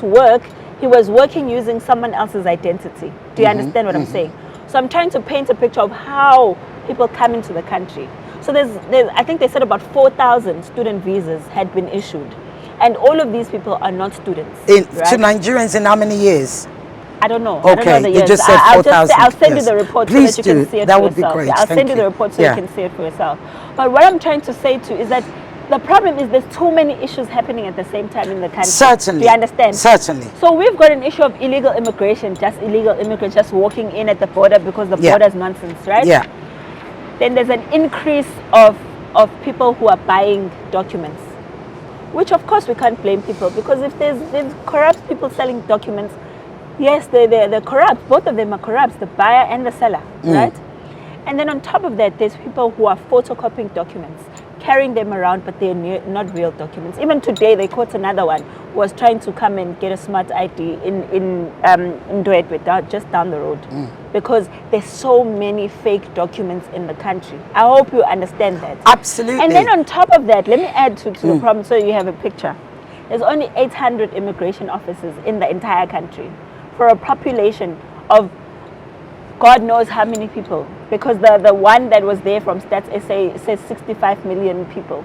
work, he was working using someone else's identity. Do you understand what I'm saying? So I'm trying to paint a picture of how people come into the country. So there's I think they said about 4,000 student visas had been issued. And all of these people are not students. To Nigerians in how many years? I don't know. Okay, I don't know the years. You just said 4,000. I'll send you the report so that you can see it that for would yourself. be great. I'll send you the report so you can see it for yourself. But what I'm trying to say too is that the problem is there's too many issues happening at the same time in the country. Certainly. Do you understand? Certainly. So we've got an issue of illegal immigration, just illegal immigrants just walking in at the border because the border is nonsense, right? Yeah. Then there's an increase of people who are buying documents, which of course we can't blame people, because if there's corrupt people selling documents, yes, they're corrupt. Both of them are corrupt, the buyer and the seller, right? And then on top of that, there's people who are photocopying documents, carrying them around, but they're not real documents. Even today, they caught another one who was trying to come and get a smart ID in Ndwedwe, just down the road, because there's so many fake documents in the country. I hope you understand that. Absolutely. And then on top of that, let me add to the problem so you have a picture. There's only 800 immigration officers in the entire country for a population of God knows how many people, because the one that was there from Stats SA says 65 million people,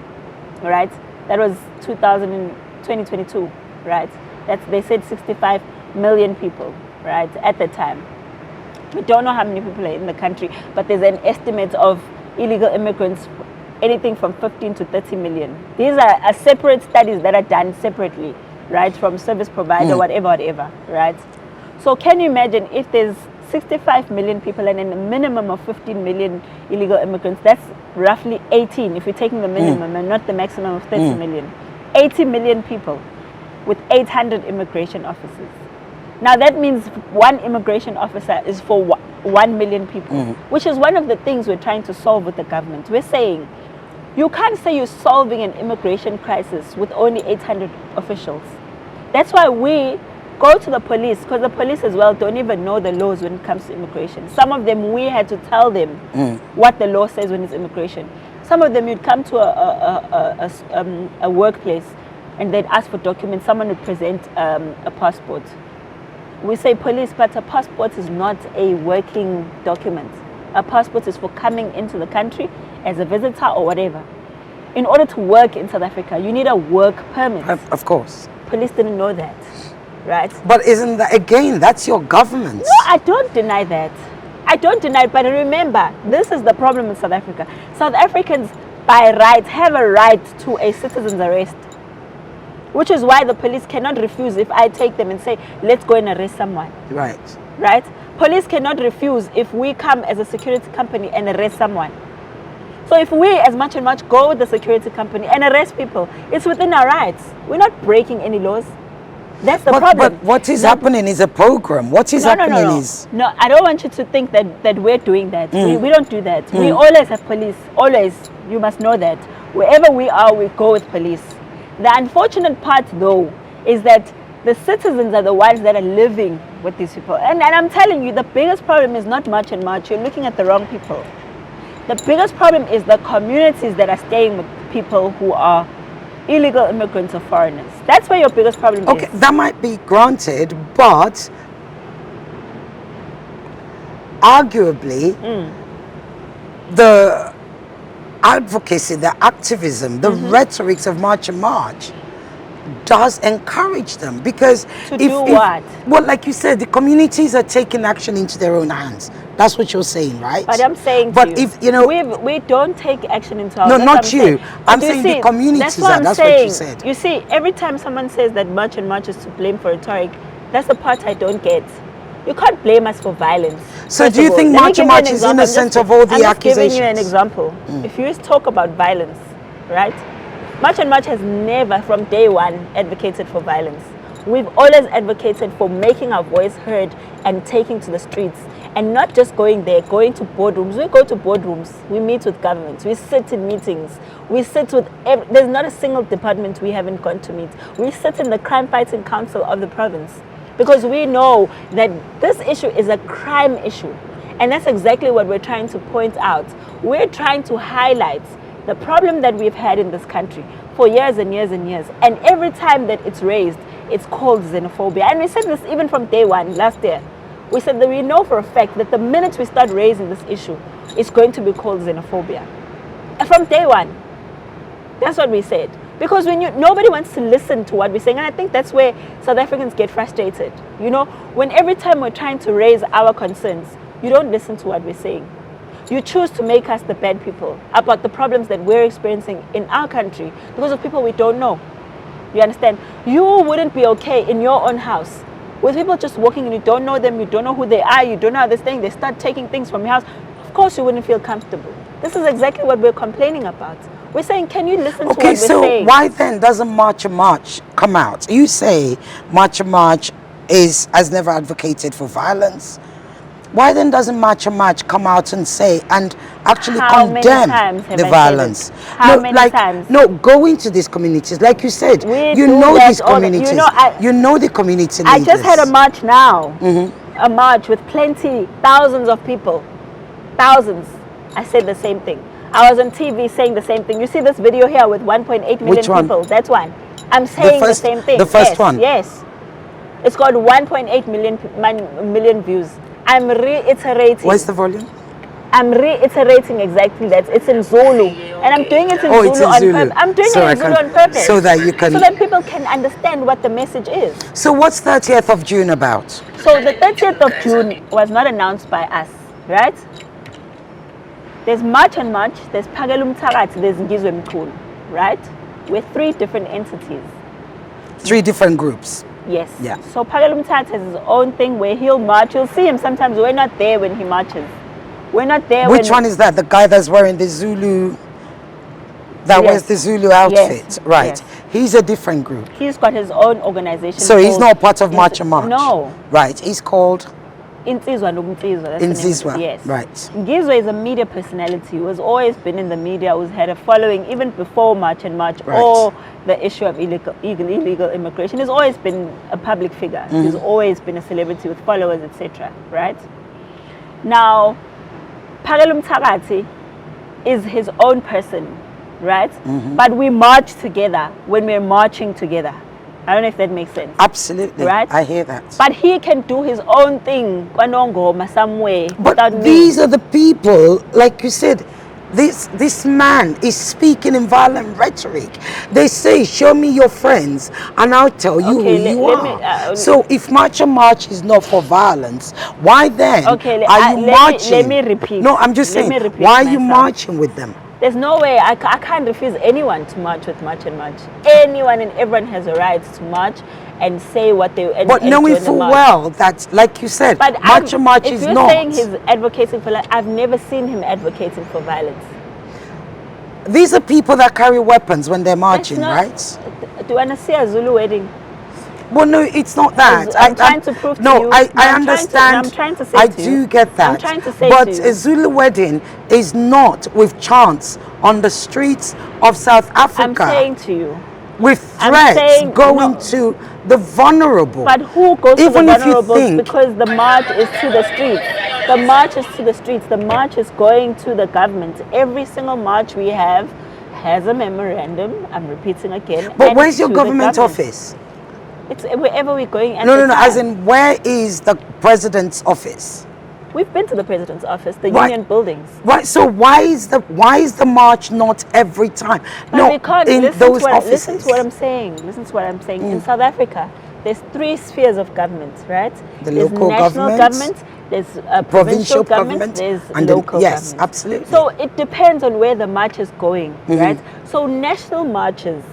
right? That was 2022, right? They said 65 million people, right, at the time. We don't know how many people are in the country, but there's an estimate of illegal immigrants, anything from 15 to 30 million. These are separate studies that are done separately, right, from service provider, whatever, right? So can you imagine if there's 65 million people and then a minimum of 15 million illegal immigrants? That's roughly 18 if you're taking the minimum and not the maximum of 30 million. 80 million people with 800 immigration officers. Now that means one immigration officer is for 1 million people, which is one of the things we're trying to solve with the government. We're saying you can't say you're solving an immigration crisis with only 800 officials. That's why we go to the police, because the police as well don't even know the laws when it comes to immigration. Some of them, we had to tell them what the law says when it's immigration. Some of them, you'd come to a workplace and they'd ask for documents. Someone would present a passport. We say police, but a passport is not a working document. A passport is for coming into the country as a visitor or whatever. In order to work in South Africa, you need a work permit. Of course. Police didn't know that. Right. But isn't that, again, that's your government? No, I don't deny that. I don't deny it, but remember, this is the problem in South Africa. South Africans, by right, have a right to a citizen's arrest, which is why the police cannot refuse if I take them and say, let's go and arrest someone. Right. Right? Police cannot refuse if we come as a security company and arrest someone. So if we, as much go with the security company and arrest people, it's within our rights. We're not breaking any laws. That's the problem. But what is happening is a program. What is happening is... No, I don't want you to think that we're doing that. We don't do that. We always have police. Always. You must know that. Wherever we are, we go with police. The unfortunate part, though, is that the citizens are the ones that are living with these people. And I'm telling you, the biggest problem is not much and much. You're looking at the wrong people. The biggest problem is the communities that are staying with people who are illegal immigrants or foreigners. That's where your biggest problem is. Okay, that might be granted, but arguably the advocacy, the activism, the rhetorics of March and March does encourage them, because do what? Well, like you said, the communities are taking action into their own hands. That's what you're saying, right? But I'm saying but to you, if you know, we don't take action into our no, own. not you. I'm you saying see, the communities that's what are. That's saying. what you said. You see, every time someone says that March and March is to blame for rhetoric, that's the part I don't get. You can't blame us for violence. So do you think March and March is innocent of all the accusations? I'm just giving you an example. If you talk about violence, right? March and March has never, from day one, advocated for violence. We've always advocated for making our voice heard and taking to the streets. And not just going there, going to boardrooms. We go to boardrooms, we meet with governments, we sit in meetings, we sit with, there's not a single department we haven't gone to meet. We sit in the crime fighting council of the province, because we know that this issue is a crime issue. And that's exactly what we're trying to point out. We're trying to highlight the problem that we've had in this country for years and years and years. And every time that it's raised, it's called xenophobia. And we said this even from day one last year. We said that we know for a fact that the minute we start raising this issue, it's going to be called xenophobia. And from day one, that's what we said. Because nobody wants to listen to what we're saying. And I think that's where South Africans get frustrated. You know, when every time we're trying to raise our concerns, you don't listen to what we're saying. You choose to make us the bad people about the problems that we're experiencing in our country because of people we don't know. You understand? You wouldn't be okay in your own house with people just walking and you don't know them, you don't know who they are, you don't know how they're staying, they start taking things from your house. Of course you wouldn't feel comfortable. This is exactly what we're complaining about. We're saying, can you listen to what we're saying? Okay, so why then doesn't March and March come out? You say March and March has never advocated for violence. Why then doesn't March and March come out and say and actually condemn the violence? How many times? No, go into these communities, like you said. You know these communities. You know the community leaders. I just had a march now, a march with thousands of people, thousands. I said the same thing. I was on TV saying the same thing. You see this video here with 1.8 million people? That's one. I'm saying the same thing. The first one? Yes. It's got 1.8 million views. I'm reiterating. What's the volume? I'm reiterating exactly that. It's in Zulu. And I'm doing it in Zulu on purpose. I'm doing it in Zulu on purpose. So that people can understand what the message is. So what's 30th of June about? So the 30th of June was not announced by us, right? There's March and March, there's Phakela Umthakathi, there's Ngizwe Mkhulu, right? We're three different entities. Three different groups. Yes. Yeah. So Phakela Umthakathi has his own thing where he'll march. You'll see him sometimes. We're not there when he marches. We're not there. Which one is that? The guy that's wearing the Zulu, wears the Zulu outfit, yes. right? Yes. He's a different group. He's got his own organization. So he's not part of March and March. No. Right. He's called Insizwa. Yes. Right. Ngizwe is a media personality who has always been in the media, who's had a following even before March and March, right, or the issue of illegal immigration. He's always been a public figure. He's always been a celebrity with followers, etc. Right? Now, Phakela Umthakathi is his own person, right? But we march together when we're marching together. I don't know if that makes sense. Absolutely. Right? I hear that. But he can do his own thing, some way. But these are the people, like you said, this man is speaking in violent rhetoric. They say, show me your friends and I'll tell you who you are. So if March and March is not for violence, why then are you marching? Let me repeat. No, I'm just saying, why are you marching with them? There's no way, I can't refuse anyone to march with March and March. Anyone and everyone has a right to march and say what they... But knowing full well that, like you said, March and March is not... If you're saying he's advocating for... I've never seen him advocating for violence. These are people that carry weapons when they're marching, right? Do you want to see a Zulu wedding? Well, no, it's not that. I'm trying to prove to you. No, I understand. I'm trying to say I to you. do get that. I'm trying to say but to you. a Zulu wedding is not with chants on the streets of South Africa. I'm saying to you. With threats going to the vulnerable. But who goes to the vulnerable? Because the march is to the streets. The march is to the streets. The march is going to the government. Every single march we have has a memorandum. I'm repeating again. But where's your government office? It's wherever we're going. No. As in, where is the president's office? We've been to the president's office, the Right. union buildings. Right. So why is the march not every time? But we can't in listen those to offices. listen to what I'm saying. Listen to what I'm saying. In South Africa, there's 3 spheres of government, right? The there's local national government, there's provincial government, there's and local yes, government. absolutely. So it depends on where the march is going, right? So national marches,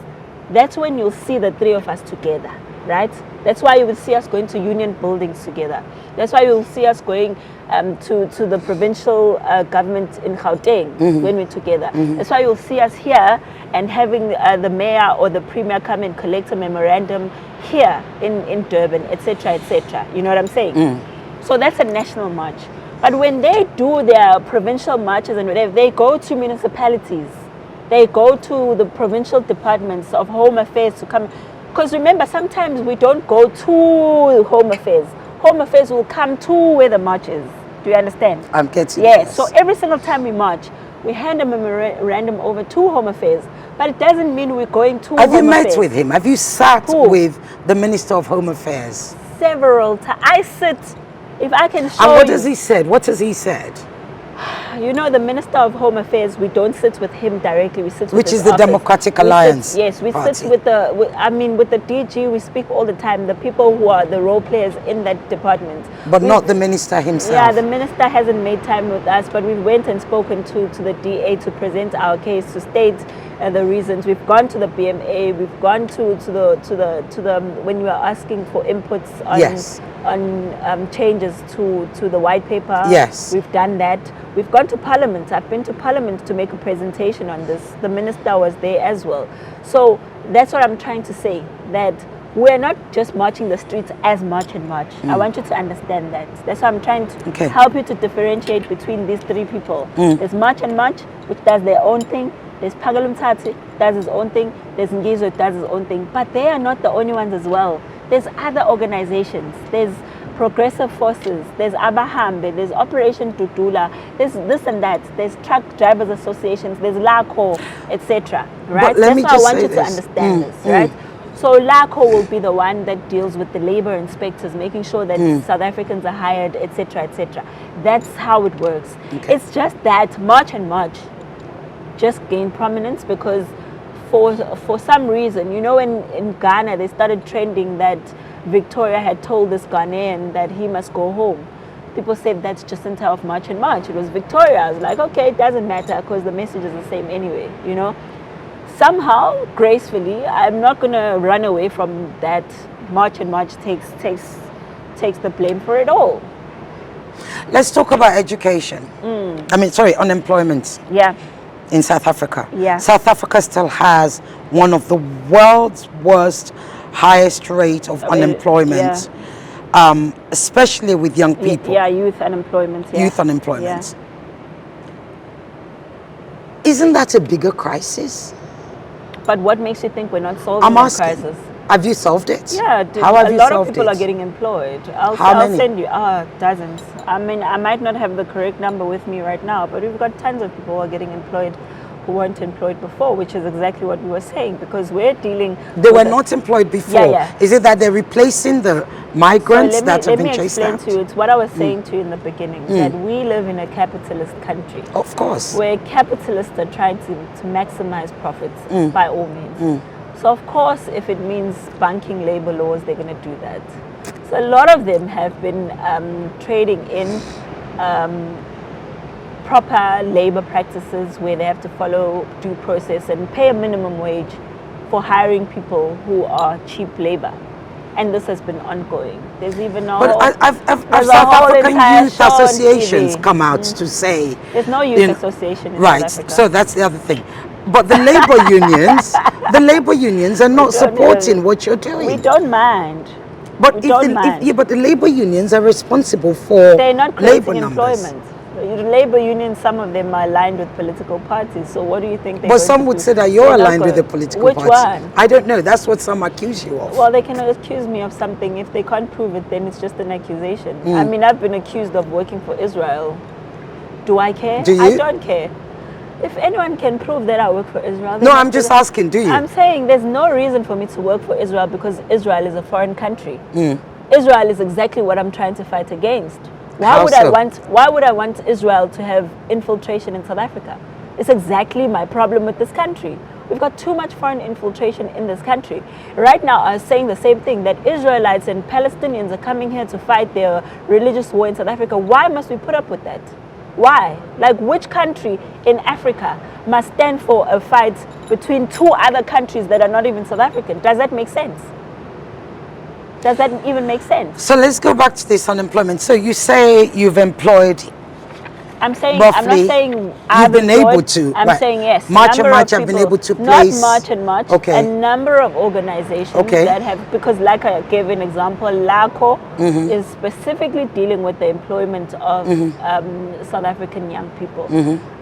that's when you'll see the 3 of us together, right? That's why you will see us going to union buildings together. That's why you'll see us going to the provincial government in Gauteng when we're together. That's why you'll see us here and having the mayor or the premier come and collect a memorandum here in Durban, etc., etc. You know what I'm saying? So that's a national march. But when they do their provincial marches and whatever, they go to municipalities. They go to the provincial departments of Home Affairs to come. Because remember, sometimes we don't go to Home Affairs. Home Affairs will come to where the march is. Do you understand? I'm getting Yes. So every single time we march, we hand a memorandum over to Home Affairs. But it doesn't mean we're going to Have you Home met Affairs. with him? Have you sat Who? with the Minister of Home Affairs? Several times. I sit, if I can show And what you. has he said? What has he said? You know, the Minister of Home Affairs, we don't sit with him directly. We sit with Which his is the office. Democratic We sit- Alliance yes, we Party. sit with with the DG. We speak all the time. The people who are the role players in that department. But not the minister himself. Yeah, the minister hasn't made time with us, but we went and spoken to the DA to present our case, to state the reasons. We've gone to the BMA. We've gone to the when we are asking for inputs on Yes. on changes to the white paper. Yes. We've done that. We've gone to Parliament. I've been to Parliament to make a presentation on this. The minister was there as well. So that's what I'm trying to say, that we're not just marching the streets as much and much. I want you to understand that. That's why I'm trying to help you to differentiate between these 3 people. There's March and March, which does their own thing. There's Pagalum Tati, does his own thing. There's Ngizo, does his own thing. But they are not the only ones as well. There's other organizations. There's Progressive Forces, there's Abahambe, there's Operation Tutula, there's this and that, there's Truck Drivers Associations, there's LACO, etc. Right? That's why I want you to understand this, right? So LACO will be the one that deals with the labor inspectors, making sure that South Africans are hired, etc., etc. That's how it works. It's just that March and March just gained prominence because for some reason, you know, in Ghana, they started trending that Victoria had told this Ghanaian that he must go home. People said that's Jacinta of March and March. It was Victoria. I was like, okay, it doesn't matter because the message is the same anyway, you know. Somehow, gracefully, I'm not going to run away from that. March and March takes the blame for it all. Let's talk about education. Unemployment. Yeah. In South Africa. Yeah. South Africa still has one of the world's worst, highest rate of unemployment, especially with young people. Yeah, youth unemployment. Yeah. Youth unemployment. Yeah. Isn't that a bigger crisis? But what makes you think we're not solving the crisis? Have you solved it? Yeah, How have you solved it? A lot of people are getting employed. I'll send you dozens. I mean, I might not have the correct number with me right now, but we've got tons of people who are getting employed who weren't employed before, which is exactly what we were saying, because we're dealing. They were not employed before. Yeah. Is it that they're replacing the migrants that have been chased out? Let me explain to you. It's what I was saying to you in the beginning, that we live in a capitalist country. Of course. Where capitalists are trying to maximize profits by all means. So of course, if it means banking labor laws, they're going to do that. So a lot of them have been trading in proper labor practices where they have to follow due process and pay a minimum wage for hiring people who are cheap labor. And this has been ongoing. There's even a I've South African youth associations come out to say there's no youth association in right. South Africa. So that's the other thing. But the labor unions are not supporting what you're doing. We don't mind. But but the labor unions are responsible for they're not creating labor employment. The labor unions, some of them are aligned with political parties. So what do you think? But some would say that you're aligned with the political party. Which one? I don't know. That's what some accuse you of. Well, they can accuse me of something. If they can't prove it, then it's just an accusation. I mean, I've been accused of working for Israel. Do I care? Do you? I don't care. If anyone can prove that I work for Israel... No, I'm just asking, do you? I'm saying there's no reason for me to work for Israel because Israel is a foreign country. Israel is exactly what I'm trying to fight against. Why would I want Israel to have infiltration in South Africa? It's exactly my problem with this country. We've got too much foreign infiltration in this country. Right now, I was saying the same thing, that Israelites and Palestinians are coming here to fight their religious war in South Africa. Why must we put up with that? Why? Like, which country in Africa must stand for a fight between two other countries that are not even South African? Does that make sense? Does that even make sense? So let's go back to this unemployment. So you say you've employed, I'm saying, roughly, I'm not saying you've been able to. I'm saying yes. Much and much have been able to place. Not much and much. Okay. A number of organizations that have, because like I gave an example, LACO is specifically dealing with the employment of South African young people.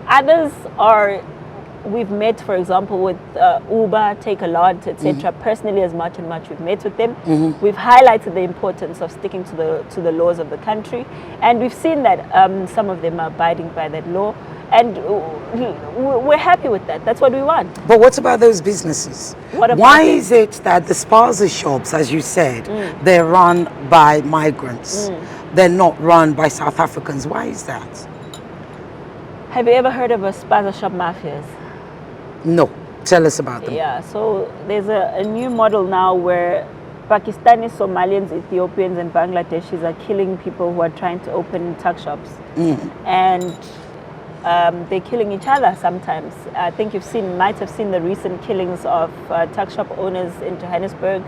Others are, we've met, for example, with Uber, Take a Lot, etc. Personally, as much and much we've met with them. We've highlighted the importance of sticking to the laws of the country, and we've seen that some of them are abiding by that law, and we're happy with that. That's what we want. But what about those businesses? Why is it that the spaza shops, as you said, they're run by migrants? They're not run by South Africans. Why is that? Have you ever heard of a spaza shop mafias? No. Tell us about them. Yeah, so there's a new model now where Pakistanis, Somalians, Ethiopians, and Bangladeshis are killing people who are trying to open tuck shops. And they're killing each other sometimes. I think might have seen the recent killings of tuck shop owners in Johannesburg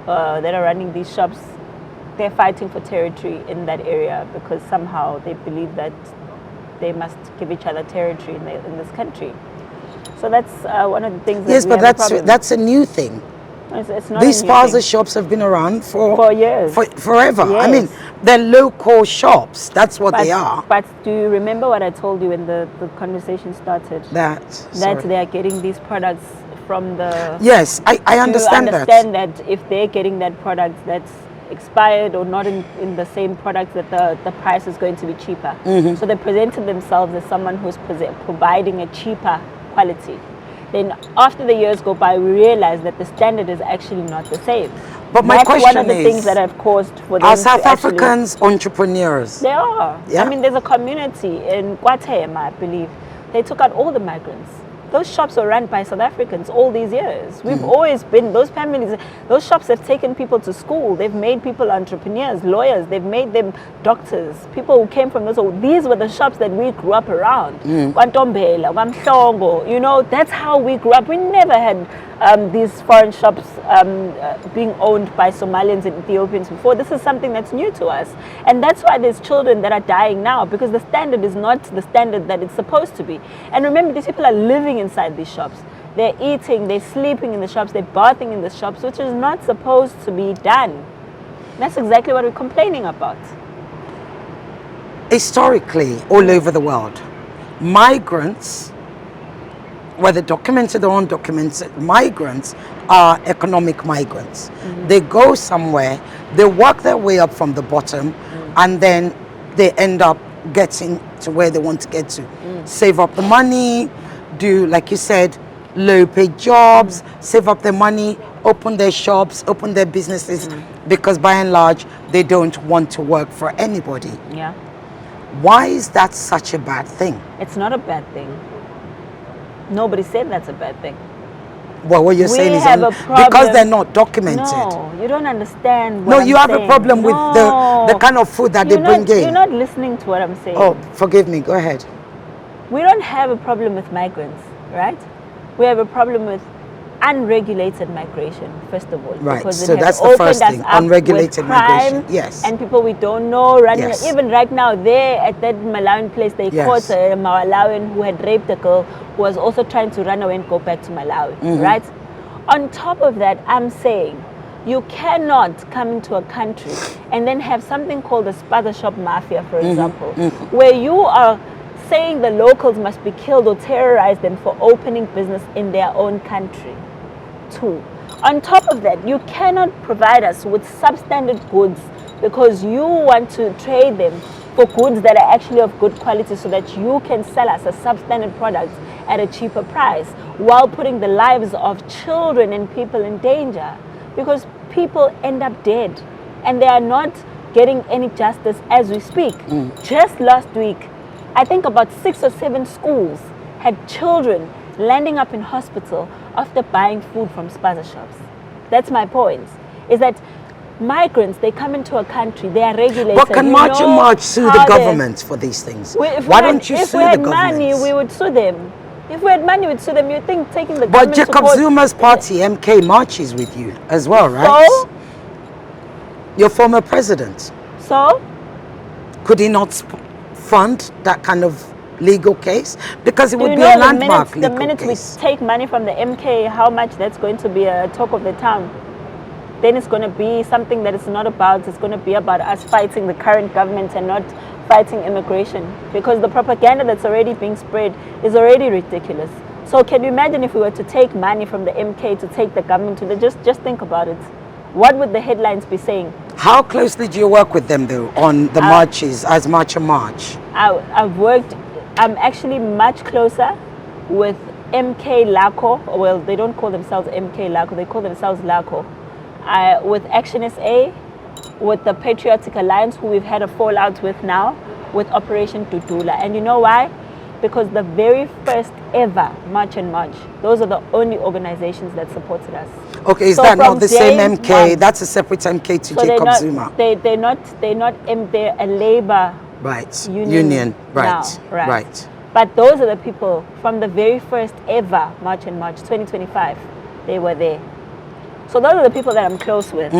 that are running these shops. They're fighting for territory in that area because somehow they believe that they must give each other territory in this country. So that's one of the things that we have a that's a new thing. It's not These spaza shops have been around for years. Forever. Yes. I mean, they're local shops. That's what they are. But do you remember what I told you when the conversation started? That they are getting these products from the... Yes, I understand that. Do you understand that if they're getting that product that's expired or not in the same product, that the price is going to be cheaper? So they presented themselves as someone who's providing a cheaper quality. Then after the years go by, we realize that the standard is actually not the same. But my question is, one of the things that have caused for them are South Africans entrepreneurs? They are. Yeah? I mean, there's a community in KwaThema, I believe. They took out all the migrants. Those shops were run by South Africans all these years. We've always been, those families, those shops have taken people to school. They've made people entrepreneurs, lawyers. They've made them doctors. People who came from those, these were the shops that we grew up around. KwaNtombela, KwaMhlongo, you know, that's how we grew up. We never had these foreign shops being owned by Somalians and Ethiopians before. This is something that's new to us. And that's why there's children that are dying now, because the standard is not the standard that it's supposed to be. And remember, these people are living inside these shops. They're eating, they're sleeping in the shops, they're bathing in the shops, which is not supposed to be done. That's exactly what we're complaining about. Historically, all over the world, migrants, whether documented or undocumented, migrants are economic migrants. They go somewhere, they work their way up from the bottom, and then they end up getting to where they want to get to. Save up the money, do, like you said, low-paid jobs, save up their money, open their shops, open their businesses, because by and large, they don't want to work for anybody. Yeah. Why is that such a bad thing? It's not a bad thing. Nobody said that's a bad thing. Well, what you're saying is because they're not documented. No, you don't understand what No, I'm you have saying. a problem with the kind of food that they bring in. You're not listening to what I'm saying. Oh, forgive me. Go ahead. We don't have a problem with migrants, right? We have a problem with unregulated migration, first of all. Right, because so it has that's the first opened thing, us up unregulated with crime migration. Yes. And people we don't know running. Yes. Even right now, there at that Malawian place, they caught a Malawian who had raped a girl who was also trying to run away and go back to Malawi, right? On top of that, I'm saying you cannot come into a country and then have something called the spaza shop mafia, for example, where you are saying the locals must be killed or terrorized them for opening business in their own country. Two, on top of that, you cannot provide us with substandard goods because you want to trade them for goods that are actually of good quality so that you can sell us a substandard product at a cheaper price while putting the lives of children and people in danger, because people end up dead and they are not getting any justice as we speak. Just last week, I think about 6 or 7 schools had children landing up in hospital after buying food from spaza shops. That's my point, is that migrants, they come into a country, they are regulated. But can March and March sue the government for these things? Why don't you sue the government? If we had money, we would sue them. If we had money, we'd sue them. You think taking the But government Jacob Zuma's party, MK, marches with you as well, right? So? Your former president. So? Could he not fund that kind of legal case? Because it would be a landmark legal case. The minute we take money from the MK, how much that's going to be a talk of the town. Then it's going to be something that it's not about. It's going to be about us fighting the current government and not fighting immigration. Because the propaganda that's already being spread is already ridiculous. So can you imagine if we were to take money from the MK to take the government to the... Just think about it. What would the headlines be saying? How closely do you work with them, though, on the marches, as March and March? I'm actually much closer with MK LACO. Well, they don't call themselves MK LACO. They call themselves LACO. With Action SA, with the Patriotic Alliance, who we've had a fallout with now, with Operation Tutula. And you know why? Because the very first ever March and March, those are the only organizations that supported us. Okay, is that not the same MK? That's a separate MK to Jacob Zuma. They're a labor union. Right. But those are the people from the very first ever March and March 2025. They were there. So those are the people that I'm close with.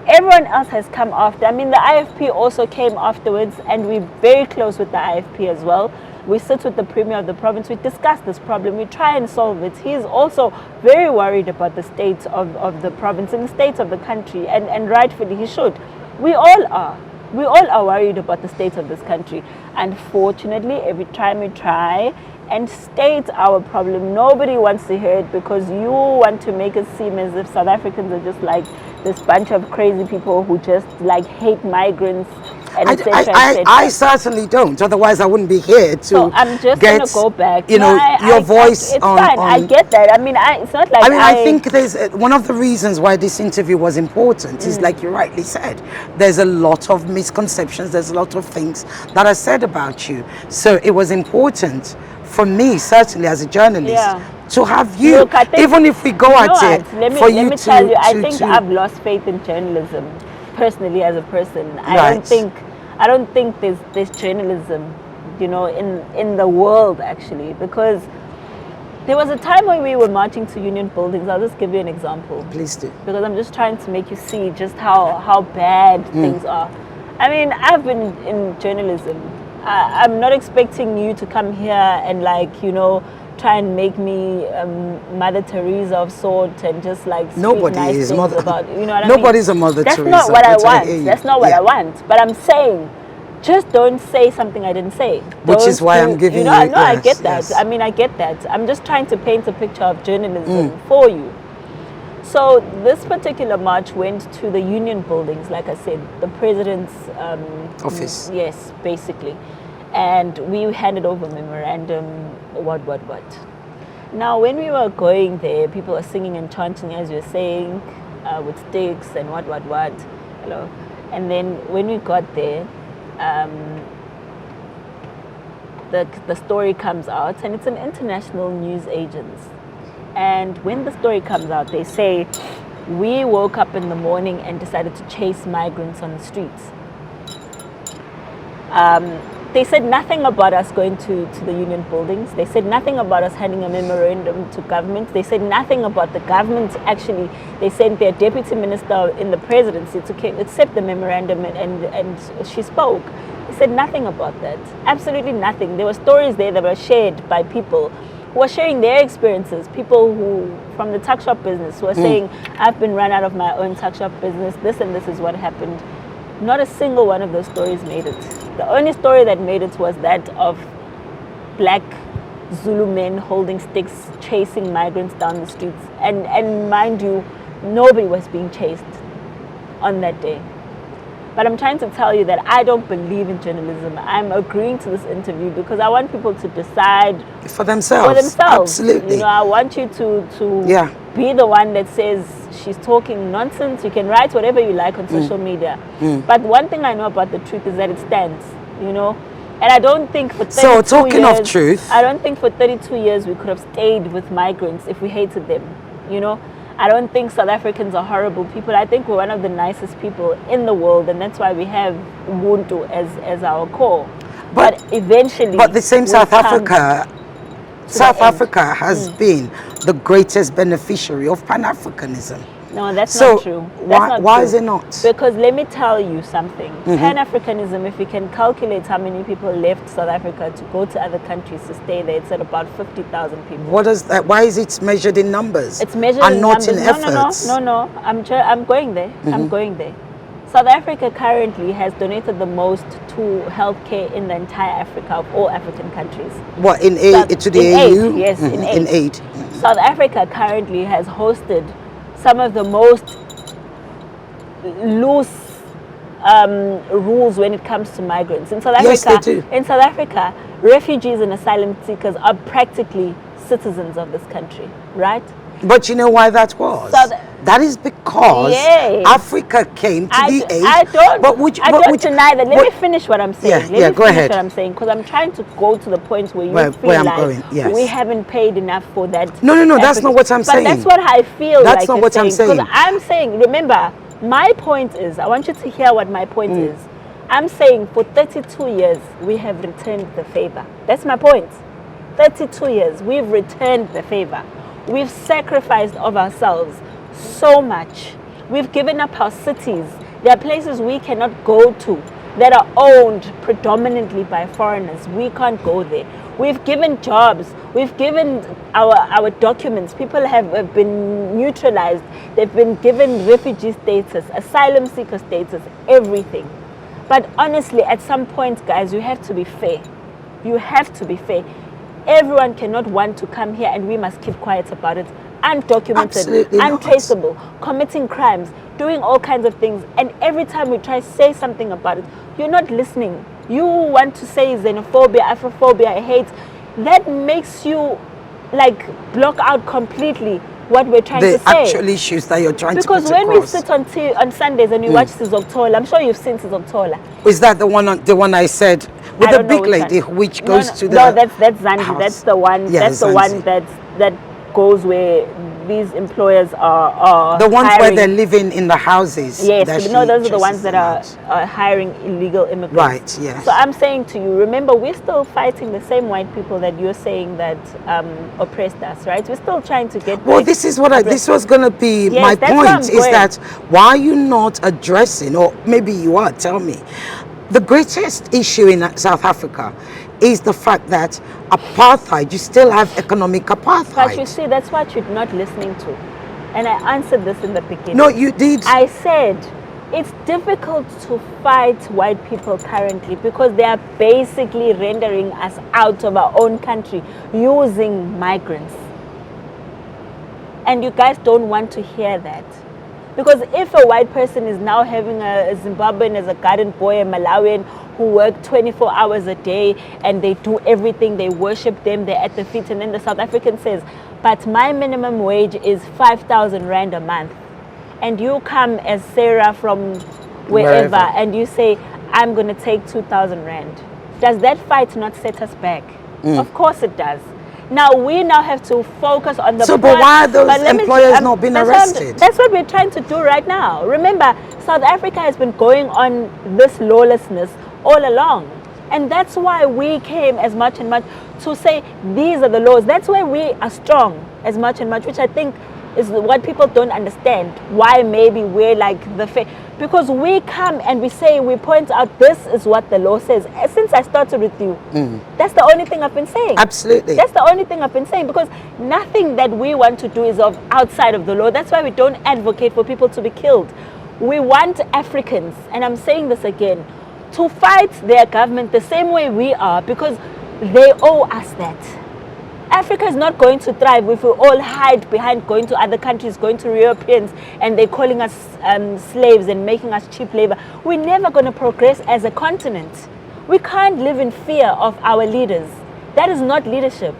Everyone else has come after. I mean, the IFP also came afterwards, and we're very close with the IFP as well. We sit with the Premier of the province, we discuss this problem, we try and solve it. He is also very worried about the state of the province and the state of the country, and rightfully he should. We all are. We all are worried about the state of this country. Unfortunately, every time we try and state our problem, nobody wants to hear it, because you want to make it seem as if South Africans are just like this bunch of crazy people who just like hate migrants. And I certainly don't. Otherwise, I wouldn't be here to so I'm just going to go back. You know, your voice it's fine. I get that. I mean, it's not like I think there's one of the reasons why this interview was important is, like you rightly said, there's a lot of misconceptions. There's a lot of things that are said about you. So it was important for me, certainly as a journalist, to have you, look, I think, even if we go at it, let me tell you, I think I've lost faith in journalism. Personally, as a person, I don't think there's journalism, you know, in the world actually, because there was a time when we were marching to union buildings. I'll just give you an example. Please do. Because I'm just trying to make you see just how bad things are. I mean, I've been in journalism. I'm not expecting you to come here and, like, you know, try and make me Mother Teresa of sort and just like speak nice things about, you know what I mean? Nobody's a Mother Teresa. That's not what I want. That's not what I want. But I'm saying, just don't say something I didn't say. Which is why I'm giving you. No, I get that. I mean, I get that. I'm just trying to paint a picture of journalism for you. So this particular march went to the union buildings, like I said, the president's office. Yes, basically. And we handed over memorandum, what. Now, when we were going there, people were singing and chanting, as you're saying, with sticks and what. Hello. And then when we got there, the story comes out, and it's an international news agency. And when the story comes out, they say, we woke up in the morning and decided to chase migrants on the streets. They said nothing about us going to the union buildings. They said nothing about us handing a memorandum to government. They said nothing about the government. Actually, they sent their deputy minister in the presidency to accept the memorandum, and she spoke. They said nothing about that. Absolutely nothing. There were stories there that were shared by people who are sharing their experiences. People who, from the tuck shop business, who are saying, I've been run out of my own tuck shop business. This and this is what happened. Not a single one of those stories made it. The only story that made it was that of black Zulu men holding sticks, chasing migrants down the streets. And mind you, nobody was being chased on that day. But I'm trying to tell you that I don't believe in journalism. I'm agreeing to this interview because I want people to decide for themselves. Absolutely. You know, I want you to be the one that says she's talking nonsense. You can write whatever you like on social media. But one thing I know about the truth is that it stands, you know. And I don't think for 32 So talking years, of truth, I don't think for 32 years we could have stayed with migrants if we hated them, you know. I don't think South Africans are horrible people. I think we're one of the nicest people in the world, and that's why we have Ubuntu as our core. But eventually, but the same we'll South come Africa, to South the end. Africa has been the greatest beneficiary of Pan-Africanism. No, that's So not true. That's not why true. is it not? Because let me tell you something. Pan-Africanism, if you can calculate how many people left South Africa to go to other countries to stay there, it's at about 50,000 people. What is that? Why is it measured in numbers? It's measured and in not numbers. in efforts. No. I'm going there. I'm going there. South Africa currently has donated the most to healthcare in the entire Africa of all African countries. What in aid to the in AU? aid, yes, in aid. In aid. South Africa currently has hosted some of the most loose rules when it comes to migrants. In South Africa, Yes, they do. In South Africa, refugees and asylum seekers are practically citizens of this country, right? But you know why that was? That is because Yes. Africa came to the aid. I don't deny that. Let me what- finish what I'm saying. Yeah, go ahead. What I'm saying, because I'm trying to go to the point where you Where feel I'm like going, yes. we haven't paid enough for that. No, that's not what I'm saying. But that's what I feel That's like not you're what I'm saying. Because I'm saying, remember, my point is, I want you to hear what my point is. I'm saying for 32 years, we have returned the favor. That's my point. 32 years, we've returned the favor. We've sacrificed of ourselves so much. We've given up our cities. There are places we cannot go to that are owned predominantly by foreigners. We can't go there. We've given jobs. We've given our documents. People have been neutralized. They've been given refugee status, asylum seeker status, everything. But honestly, at some point, guys, you have to be fair. You have to be fair. Everyone cannot want to come here and we must keep quiet about it. Undocumented, Absolutely not. untraceable, committing crimes, doing all kinds of things. And every time we try to say something about it, you're not listening. You want to say xenophobia, Afrophobia, hate. That makes you like block out completely what we're trying to The say. actual issues that you're trying Because to put when we across. sit on Sundays and we watch Sizokuthola, I'm sure you've seen Sizokuthola. Is that the one I said with I the don't know big which lady one. which goes to the No, that's Zandi. house. That's the one. Yeah, that's the one Zanzi. that goes where these employers are The ones hiring. where they're living in the houses. Yes, that but no, she those are the ones chases that them are out. hiring illegal immigrants. Right, yes. So I'm saying to you, remember, we're still fighting the same white people that you're saying that oppressed us, right? We're still trying to get. Well, back- this is what this was going to be Yes, my that's where I'm point, is going. that why are you not addressing, or maybe you are, tell me, the greatest issue in South Africa is the fact that apartheid, you still have economic apartheid. But you see, that's what you're not listening to. And I answered this in the beginning. No, you did. I said it's difficult to fight white people currently because they are basically rendering us out of our own country using migrants. And you guys don't want to hear that. Because if a white person is now having a Zimbabwean as a garden boy, a Malawian who work 24 hours a day and they do everything, they worship them, they're at the feet, and then the South African says, but my minimum wage is 5,000 Rand a month. And you come as Sarah from wherever and you say, I'm going to take 2,000 Rand. Does that fight not set us back? Of course it does. Now we now have to focus on the. So, but why are those But let me- employers not being arrested? That's what we're trying to do right now. Remember, South Africa has been going on this lawlessness all along. And that's why we came as much and much to say these are the laws. That's why we are strong as much and much, which I think is what people don't understand. Why maybe we're like because we come and we say, we point out this is what the law says. Since I started with you, that's the only thing I've been saying. Absolutely. That's the only thing I've been saying, because nothing that we want to do is of outside of the law. That's why we don't advocate for people to be killed. We want Africans, and I'm saying this again, to fight their government the same way we are, because they owe us that. Africa is not going to thrive if we all hide behind going to other countries, going to Europeans, and they're calling us slaves and making us cheap labor. We're never going to progress as a continent. We can't live in fear of our leaders. That is not leadership.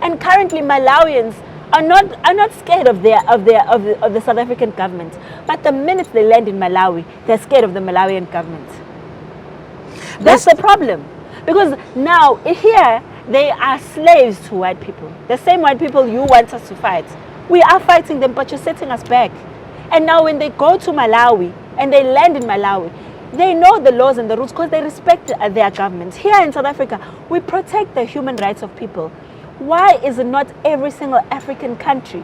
And currently Malawians are not scared of the South African government. But the minute they land in Malawi, they're scared of the Malawian government. That's the problem. Because now here they are slaves to white people. The same white people you want us to fight. We are fighting them, but you're setting us back. And now when they go to Malawi and they land in Malawi, they know the laws and the rules because they respect their government. Here in South Africa, we protect the human rights of people. Why is it not every single African country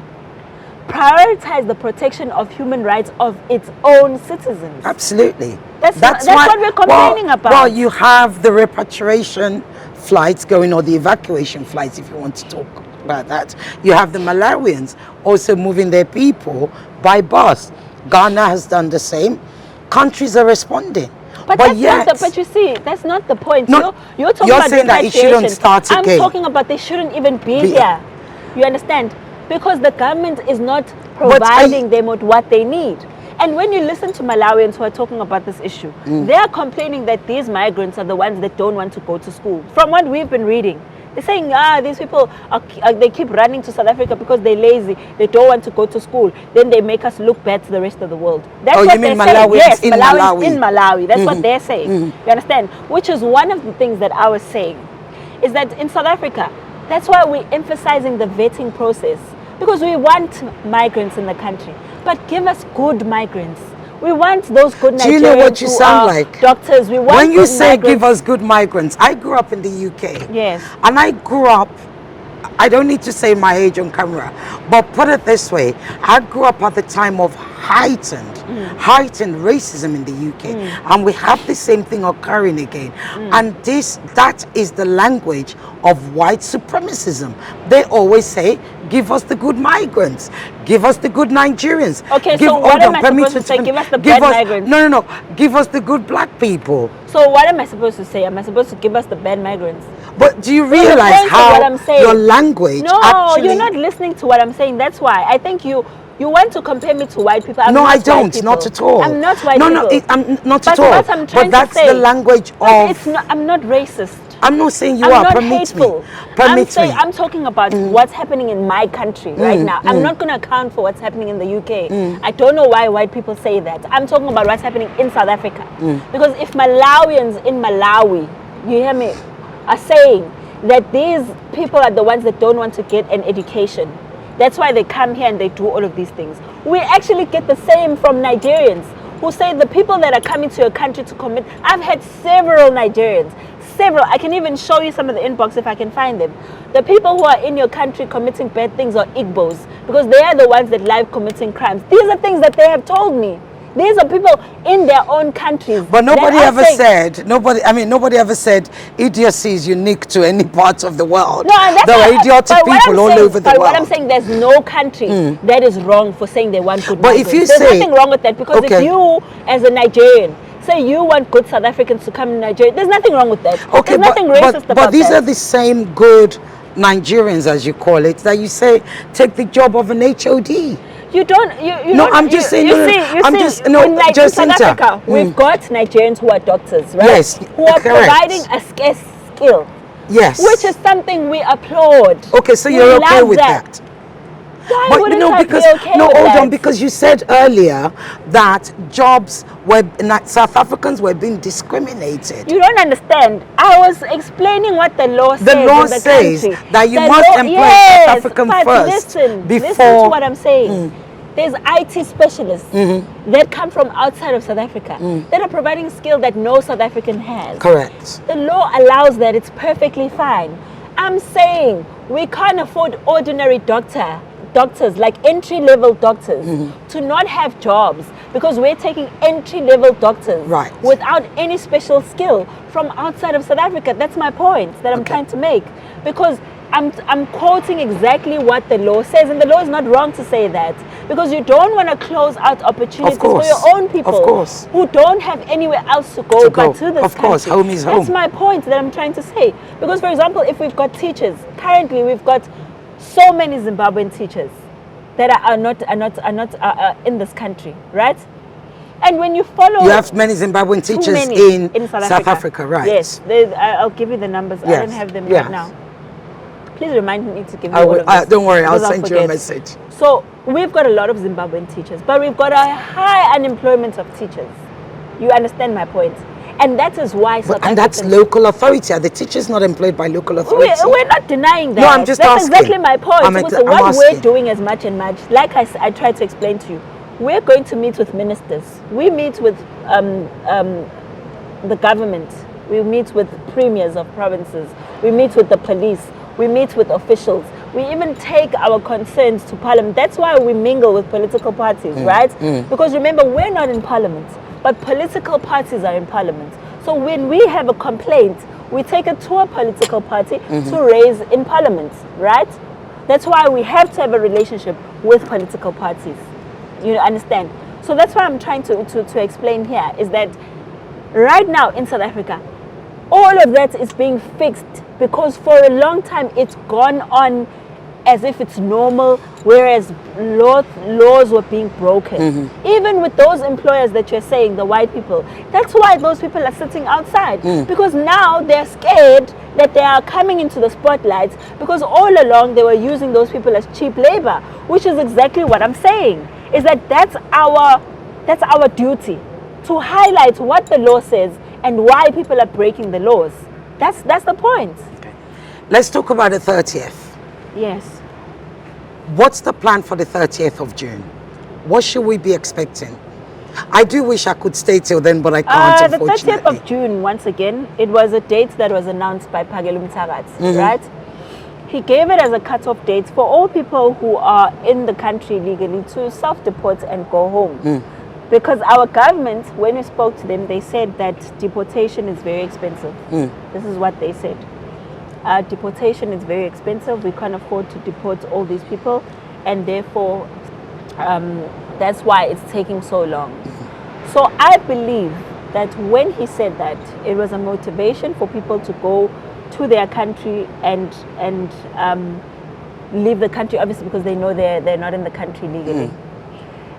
prioritize the protection of human rights of its own citizens? Absolutely. That's what we're complaining about. Well, you have the repatriation flights going, or the evacuation flights, if you want to talk about that. You have the Malawians also moving their people by bus. Ghana has done the same. Countries are responding. But you see, that's not the point. No, you're talking you're about saying that it shouldn't start I'm again. talking about they shouldn't even be here. You understand? Because the government is not providing them with what they need. And when you listen to Malawians who are talking about this issue, they are complaining that these migrants are the ones that don't want to go to school. From what we've been reading, they're saying, these people, they keep running to South Africa because they're lazy. They don't want to go to school. Then they make us look bad to the rest of the world. That's what you mean they're saying. Malawians Yes, in Malawians Malawi. in Malawi. That's what they're saying. You understand? Which is one of the things that I was saying, is that in South Africa, that's why we're emphasizing the vetting process. Because we want migrants in the country. But give us good migrants. We want those good Nigerians. Do you know what you sound like? Doctors. We want when you good say migrants. give us good migrants. I grew up in the UK. Yes. And I grew up, I don't need to say my age on camera, but put it this way, I grew up at the time of heightened racism in the UK, and we have the same thing occurring again. And that is the language of white supremacism. They always say, give us the good migrants, give us the good Nigerians. Okay, so what am I supposed to say? Give us the bad migrants. No, give us the good black people. So what am I supposed to say? Am I supposed to give us the bad migrants? But do you realize how your language actually... you're not listening to what I'm saying. That's why I think you want to compare me to white people. No, I don't. Not at all. I'm not white people. I'm not at all. What I'm trying but that's to say, the language of... I'm not racist. I'm not saying you I'm are. not Permit hateful. me. Permit me. I'm talking about what's happening in my country right now. I'm not going to account for what's happening in the UK. I don't know why white people say that. I'm talking about what's happening in South Africa. Because if Malawians in Malawi, you hear me, are saying that these people are the ones that don't want to get an education, that's why they come here and they do all of these things. We actually get the same from Nigerians who say the people that are coming to your country to commit. I've had several Nigerians, I can even show you some of the inbox if I can find them. The people who are in your country committing bad things are Igbos, because they are the ones that like committing crimes. These are things that they have told me. These are people in their own countries. But nobody ever said idiocy is unique to any part of the world. No, and that's there are idiotic people all over the world. But what I'm saying, there's no country that is wrong for saying they want good migrants. But if you there's say, nothing wrong with that, because if you, as a Nigerian, say you want good South Africans to come to Nigeria, there's nothing wrong with that. Okay, there's nothing racist about that. But these are the same good Nigerians, as you call it, that you say take the job of an HOD. You don't. I'm just saying. In South Africa, we've got Nigerians who are doctors, right? Yes, who are providing a scarce skill. Yes. Which is something we applaud. Okay, so you're okay with that. Why wouldn't I be okay with that? Hold on, because you said earlier that South Africans were being discriminated. You don't understand. I was explaining what the law says. The law says that you must employ South African first. Listen to what I'm saying. There's IT specialists that come from outside of South Africa that are providing skill that no South African has. Correct. The law allows that. It's perfectly fine. I'm saying we can't afford ordinary doctors, like entry-level doctors, to not have jobs, because we're taking entry-level doctors without any special skill from outside of South Africa. That's my point that I'm trying to make, because I'm quoting exactly what the law says, and the law is not wrong to say that, because you don't want to close out opportunities for your own people who don't have anywhere else to go but to this country. Home is home. That's my point that I'm trying to say, because, for example, if we've got teachers, currently we've got so many Zimbabwean teachers that are not in this country, right? And when you follow... You have many Zimbabwean teachers in South Africa, right? Yes, I'll give you the numbers. I don't have them right now. Please remind me to give you I all will, of this. don't worry, I'll because send you a forget. message. So we've got a lot of Zimbabwean teachers, but we've got a high unemployment of teachers. You understand my point? And that is why South And that's Africans- local authority. Are the teachers not employed by local authority? We're not denying that. No, I'm just That's asking. exactly my point. I'm So what we're asking. doing as much and much, like I tried to explain to you, we're going to meet with ministers. We meet with the government. We meet with premiers of provinces. We meet with the police. We meet with officials. We even take our concerns to parliament. That's why we mingle with political parties, right? Because remember, we're not in parliament, but political parties are in parliament. So when we have a complaint, we take it to a political party to raise in parliament, right? That's why we have to have a relationship with political parties. You understand? So that's what I'm trying to explain here, is that right now in South Africa, all of that is being fixed because for a long time it's gone on as if it's normal, whereas laws were being broken. Even with those employers that you're saying, the white people, that's why those people are sitting outside, because now they're scared that they are coming into the spotlight, because all along they were using those people as cheap labor, which is exactly what I'm saying, is that that's our duty, to highlight what the law says and why people are breaking the laws. That's the point. Okay. Let's talk about the 30th. Yes. What's the plan for the 30th of June? What should we be expecting? I do wish I could stay till then, but I can't, The unfortunately. 30th of June, once again, it was a date that was announced by Phakelo Mthakathi, right? He gave it as a cut-off date for all people who are in the country legally to self-deport and go home. Because our government, when we spoke to them, they said that deportation is very expensive. This is what they said. Deportation is very expensive. We can't afford to deport all these people, and therefore that's why it's taking so long. So I believe that when he said that, it was a motivation for people to go to their country and leave the country, obviously because they know they're not in the country legally.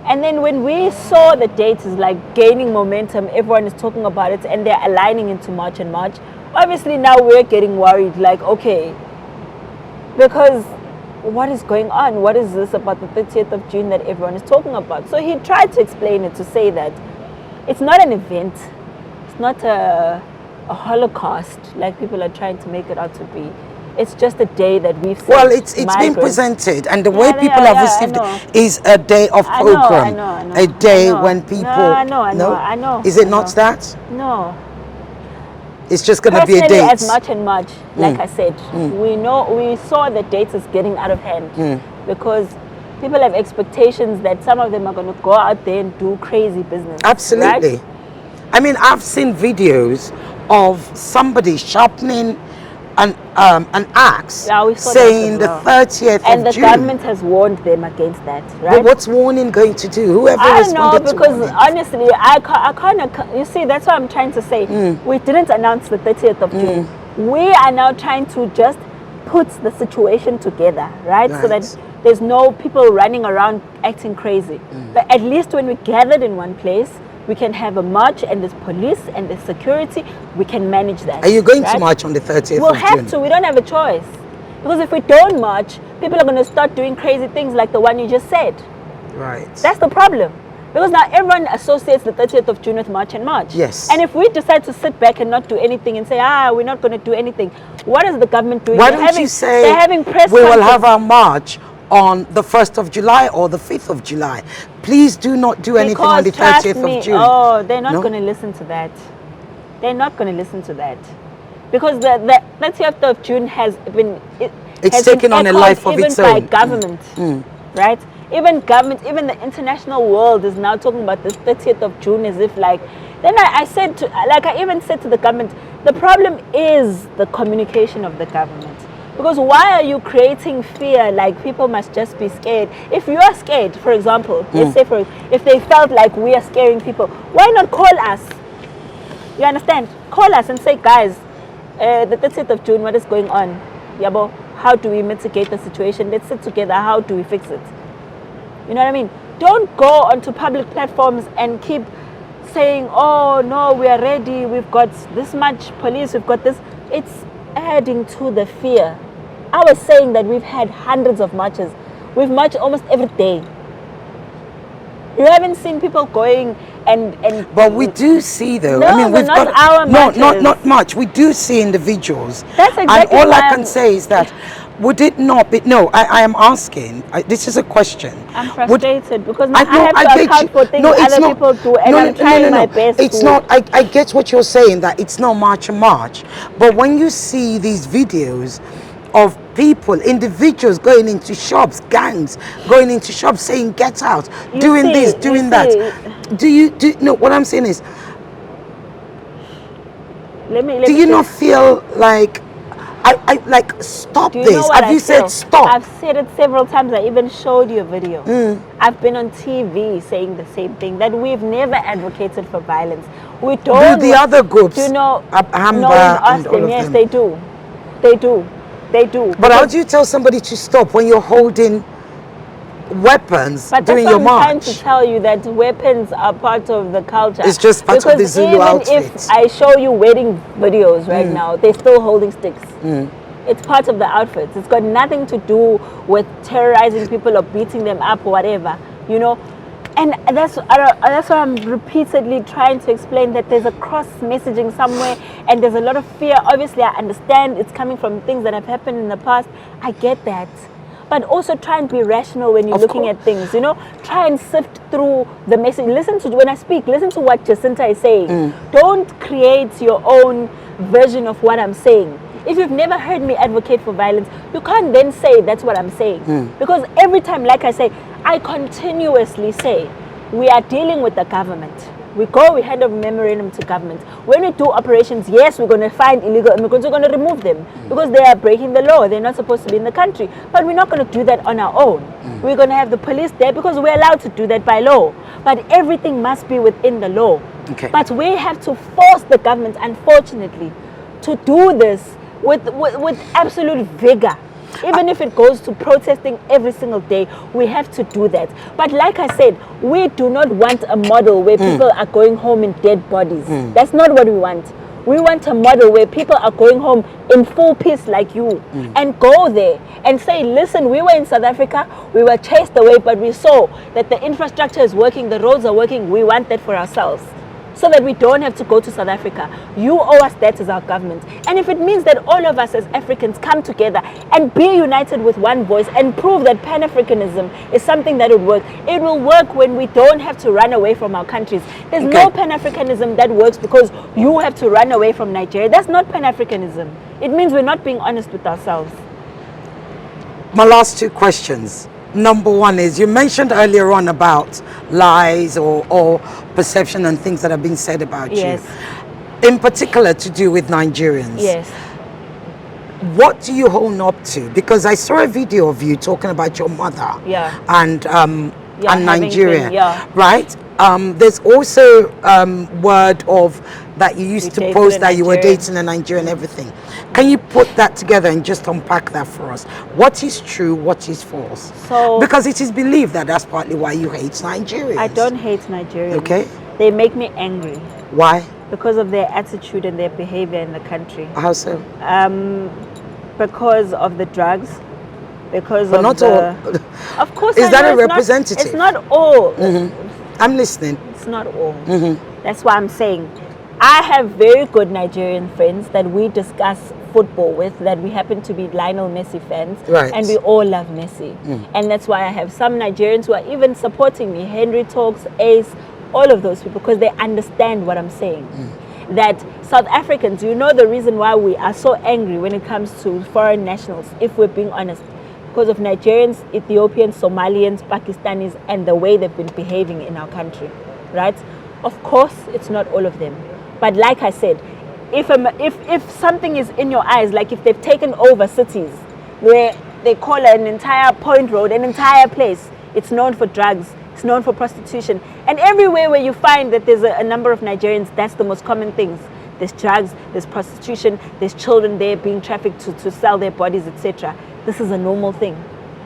And then when we saw the dates is like gaining momentum, everyone is talking about it and they're aligning into March and March. Obviously now we're getting worried, like, okay, because what is going on? What is this about the 30th of June that everyone is talking about? So he tried to explain it, to say that it's not an event. It's not a Holocaust like people are trying to make it out to be. It's just a day that we've seen. Well, it's been presented, and the way people have received it is a day of program. I know, a day when people... I know. Is it not that? No. It's just going to be a date. As much and much, like I said, we saw the dates is getting out of hand because people have expectations that some of them are going to go out there and do crazy business. Absolutely. Right? I mean, I've seen videos of somebody sharpening an axe, saying the 30th of June. And the government has warned them against that, right? But what's warning going to do? Whoever I don't responded know, because to warning. honestly, I kind of, you see, that's what I'm trying to say. We didn't announce the 30th of June. We are now trying to just put the situation together, right? So that there's no people running around acting crazy. But at least when we gathered in one place, we can have a march, and there's police and there's security. We can manage that. Are you going to march on the 30th of June? We'll have to. We don't have a choice. Because if we don't march, people are going to start doing crazy things like the one you just said. Right. That's the problem. Because now everyone associates the 30th of June with March and March. Yes. And if we decide to sit back and not do anything and say, we're not going to do anything, what is the government doing? Why don't you say they're having press we will conference. have our march on the 1st of July or the 5th of July? Please do not do anything on the 30th of June. Oh, they're not going to listen to that. They're not going to listen to that. Because the 30th of June has been... It's taken on a life of its own. Even by government, right? Even government, even the international world is now talking about this 30th of June as if like... Then I said I even said to the government, the problem is the communication of the government. Because why are you creating fear? Like people must just be scared. If you are scared, for example, let's say if they felt like we are scaring people, why not call us? You understand? Call us and say, guys, the 30th of June, what is going on? Yabo, how do we mitigate the situation? Let's sit together. How do we fix it? You know what I mean? Don't go onto public platforms and keep saying, oh no, we are ready. We've got this much police. We've got this. It's adding to the fear. I was saying that we've had hundreds of marches. We've marched almost every day. You haven't seen people going and But we do see, though. No, I mean, but we've not got our not much. We do see individuals. That's exactly and all I why can say is that would it not be? No, I am asking. This is a question. I'm frustrated because now I know, have to get account you. for things No, it's other not, people do, and I'm trying my best. It's not. I get what you're saying, that it's not march and march. But when you see these videos of people, individuals going into shops, gangs going into shops saying get out, doing this, doing that. Do you no, what I'm saying is, do you not feel like I like stop this? Have you said stop? I've said it several times. I even showed you a video. I've been on TV saying the same thing, that we've never advocated for violence. We don't. Do the other groups? Do you know? Amber no, in Austin, and all of yes, them. they do. They do. They do. But how do you tell somebody to stop when you're holding weapons during your march? I'm trying to tell you that weapons are part of the culture. It's just part of the Zulu outfit. Even if I show you wedding videos right now, they're still holding sticks. It's part of the outfits. It's got nothing to do with terrorizing people or beating them up or whatever, you know. And that's why I'm repeatedly trying to explain that there's a cross messaging somewhere, and there's a lot of fear. Obviously, I understand it's coming from things that have happened in the past. I get that. But also try and be rational when you're looking at things, you know. Try and sift through the message. Listen to, when I speak, listen to what Jacinta is saying. Don't create your own version of what I'm saying. If you've never heard me advocate for violence, you can't then say that's what I'm saying. Because every time, like I say, I continuously say, we are dealing with the government. We hand over memorandum to government. When we do operations, yes, we're going to find illegal immigrants, we're going to remove them because they are breaking the law. They're not supposed to be in the country. But we're not going to do that on our own. We're going to have the police there because we're allowed to do that by law. But everything must be within the law. Okay. But we have to force the government, unfortunately, to do this with absolute vigor. Even if it goes to protesting every single day, we have to do that. But like I said, we do not want a model where people are going home in dead bodies. That's not what we want. We want a model where people are going home in full peace like you, and go there and say, listen, we were in South Africa, we were chased away, but we saw that the infrastructure is working, the roads are working, we want that for ourselves, so that we don't have to go to South Africa. You owe us that as our government. And if it means that all of us as Africans come together and be united with one voice and prove that Pan-Africanism is something that would work, it will work when we don't have to run away from our countries. There's no Pan-Africanism that works because you have to run away from Nigeria. That's not Pan-Africanism. It means we're not being honest with ourselves. My last two questions. Number one is, you mentioned earlier on about lies or perception and things that have been said about you. In particular to do with Nigerians. Yes. What do you hold up to? Because I saw a video of you talking about your mother and Nigeria, right? There's also word of that you used to post that you were dating a Nigerian and everything. Can you put that together and just unpack that for us? What is true, what is false? So, because it is believed that that's partly why you hate Nigerians. I don't hate Nigerians. Okay. They make me angry. Why? Because of their attitude and their behavior in the country. How so? Because of the drugs. Because but of not the... all. Of course. Is that a representative? It's not all. I'm listening. It's not all. That's why I'm saying I have very good Nigerian friends that we discuss football with, that we happen to be Lionel Messi fans, and we all love Messi. And that's why I have some Nigerians who are even supporting me. Henry Talks, Ace, all of those people, because they understand what I'm saying. That South Africans, you know the reason why we are so angry when it comes to foreign nationals, if we're being honest, because of Nigerians, Ethiopians, Somalians, Pakistanis, and the way they've been behaving in our country, right? Of course, it's not all of them. But like I said, if something is in your eyes, like if they've taken over cities where they call an entire point road, an entire place, it's known for drugs, it's known for prostitution. And everywhere where you find that there's a number of Nigerians, that's the most common things. There's drugs, there's prostitution, there's children there being trafficked to sell their bodies, etc. This is a normal thing.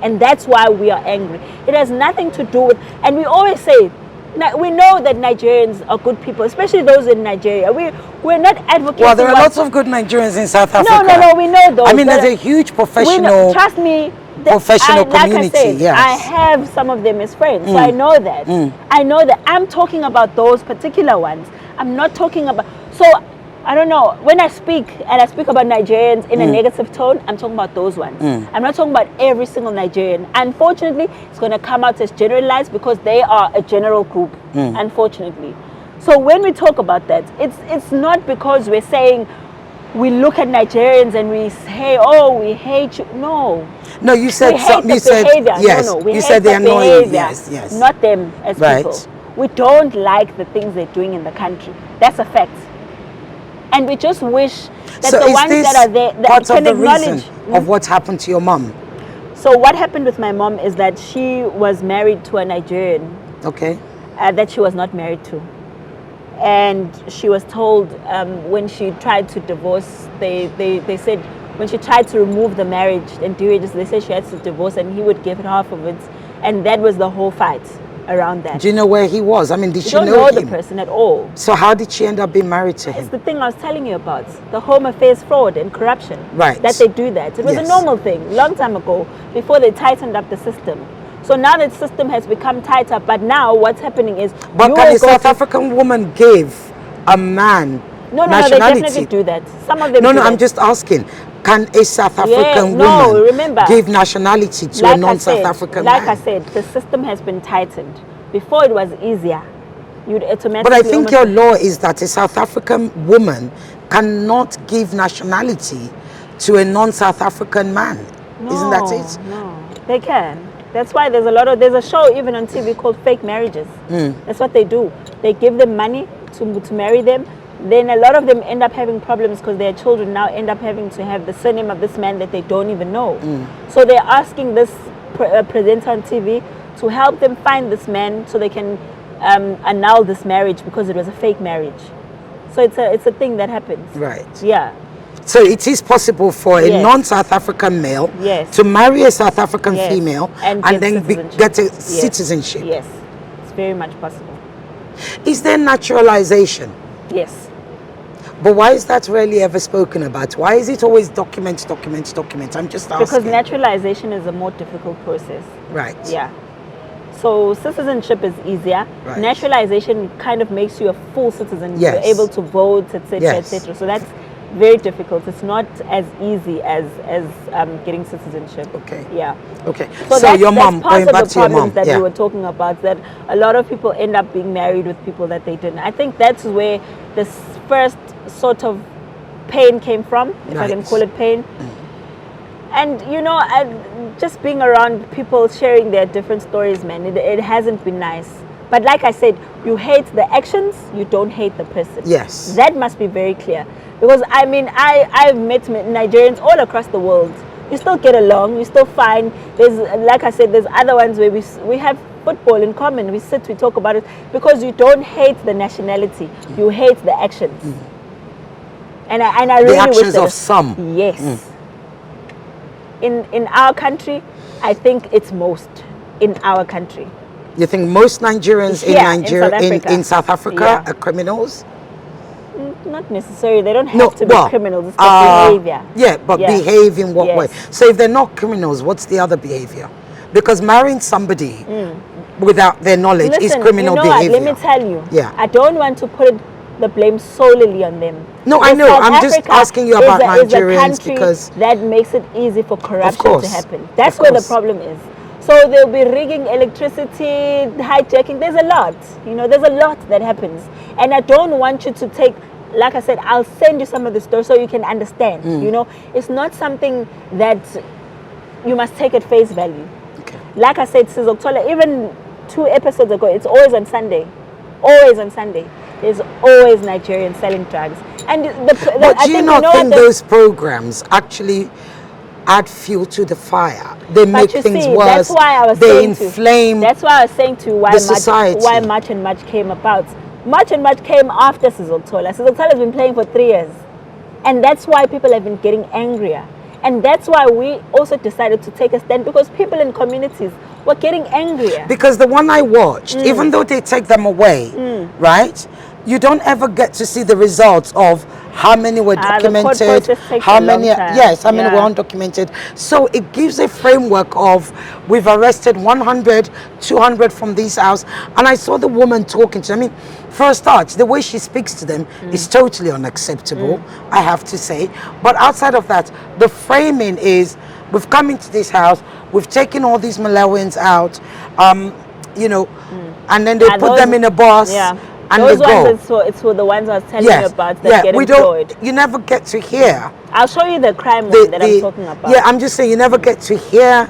And that's why we are angry. It has nothing to do with, and we always say, we know that Nigerians are good people, especially those in Nigeria. We're not advocating. Well, there are lots of good Nigerians in South Africa. No, we know those. I mean, there's a huge professional. Trust me. Professional community. Like I said, yes. I have some of them as friends, so I know that. I know that. I'm talking about those particular ones. I'm not talking about. So I don't know. When I speak and I speak about Nigerians in a negative tone, I'm talking about those ones. I'm not talking about every single Nigerian. Unfortunately, it's going to come out as generalized because they are a general group. Unfortunately. So when we talk about that, it's not because we're saying we look at Nigerians and we say, oh, we hate you. No. No, you said something. You said yes. No, we you hate said they're annoying. Behavior, Yes. Not them as right. people. We don't like the things they're doing in the country. That's a fact. And we just wish that so the ones that are there that part can of the acknowledge. reason of what's happened to your mom? So what happened with my mom is that she was married to a Nigerian. Okay. That she was not married to. And she was told when she tried to divorce, they said when she tried to remove the marriage and do it, they said she had to divorce and he would give half of it. And that was the whole fight around that. Do you know where he was? I mean, did she know him? Don't know the person at all. So how did she end up being married to him? It's the thing I was telling you about, the Home Affairs fraud and corruption. Right. That they do that. It was a normal thing, long time ago, before they tightened up the system. So now the system has become tighter, but now what's happening is... But can a South African woman give a man nationality? No, they definitely do that. Some of them No, do that. I'm just asking. Can a South African woman remember, give nationality to a non-South African man? Like I said, the system has been tightened. Before it was easier. You'd automatically... But I think your law is that a South African woman cannot give nationality to a non-South African man. Isn't that it? No, they can. That's why there's a show even on TV called Fake Marriages. That's what they do. They give them money to marry them. Then a lot of them end up having problems because their children now end up having to have the surname of this man that they don't even know. So they're asking this presenter on TV to help them find this man so they can annul this marriage because it was a fake marriage. So it's a thing that happens. Right. Yeah. So it is possible for a non-South African male to marry a South African female and then get a citizenship. Yes, it's very much possible. Is there naturalization? Yes. But why is that rarely ever spoken about? Why is it always documents? I'm just asking. Because naturalization is a more difficult process. Right. Yeah. So citizenship is easier. Right. Naturalization kind of makes you a full citizen. Yes. You're able to vote, etc., etc. So that's very difficult. It's not as easy as getting citizenship. Okay. Yeah. Okay. So your mom, going back to your mom, that we were talking about, that a lot of people end up being married with people that they didn't. I think that's where this first sort of pain came from, if I can call it pain. And you know, just being around people sharing their different stories, man, it hasn't been nice. But like I said, you hate the actions, you don't hate the person. Yes. That must be very clear. Because I mean, I've met Nigerians all across the world. We still get along, we still fine. There's, like I said, there's other ones where we have football in common. We sit, we talk about it, because you don't hate the nationality, you hate the actions. And I really the actions wish of some. Yes. In our country, I think it's most in our country. You think most Nigerians in South Africa are criminals? Not necessarily. They don't have to be criminals. It's the behavior. Yeah, but behave in what way? So if they're not criminals, what's the other behavior? Because marrying somebody without their knowledge is criminal behavior. Let me tell you. I don't want to put the blame solely on them. No, I know. I'm just asking you about Nigerians because that makes it easy for corruption to happen. That's where the problem is. So they'll be rigging electricity, hijacking. There's a lot. You know, there's a lot that happens. And I don't want you to take, like I said, I'll send you some of the stories so you can understand. You know, it's not something that you must take at face value. Okay. Like I said, since October, even 2 episodes ago, it's always on Sunday. Always on Sunday. There's always Nigerians selling drugs. And but do you not think those programs actually add fuel to the fire? They make things worse. That's why I was they inflame. That's why I was saying to you why Much and Much came about. Much and Much came after Sizzle Tola. Sizzle Tola has been playing for 3 years. And that's why people have been getting angrier. And that's why we also decided to take a stand, because people in communities were getting angrier. Because the one I watched, even though they take them away, right? You don't ever get to see the results of how many were documented, how many, how many were undocumented. So it gives a framework of, we've arrested 100, 200 from this house. And I saw the woman talking to them. I mean, for a start, the way she speaks to them is totally unacceptable, I have to say. But outside of that, the framing is, we've come into this house, we've taken all these Malawians out, you know, and then they put them in a bus. And those they go. ones, it's for the ones I was telling you about that get employed. You never get to hear. I'll show you the crime one that I'm talking about. Yeah, I'm just saying, you never get to hear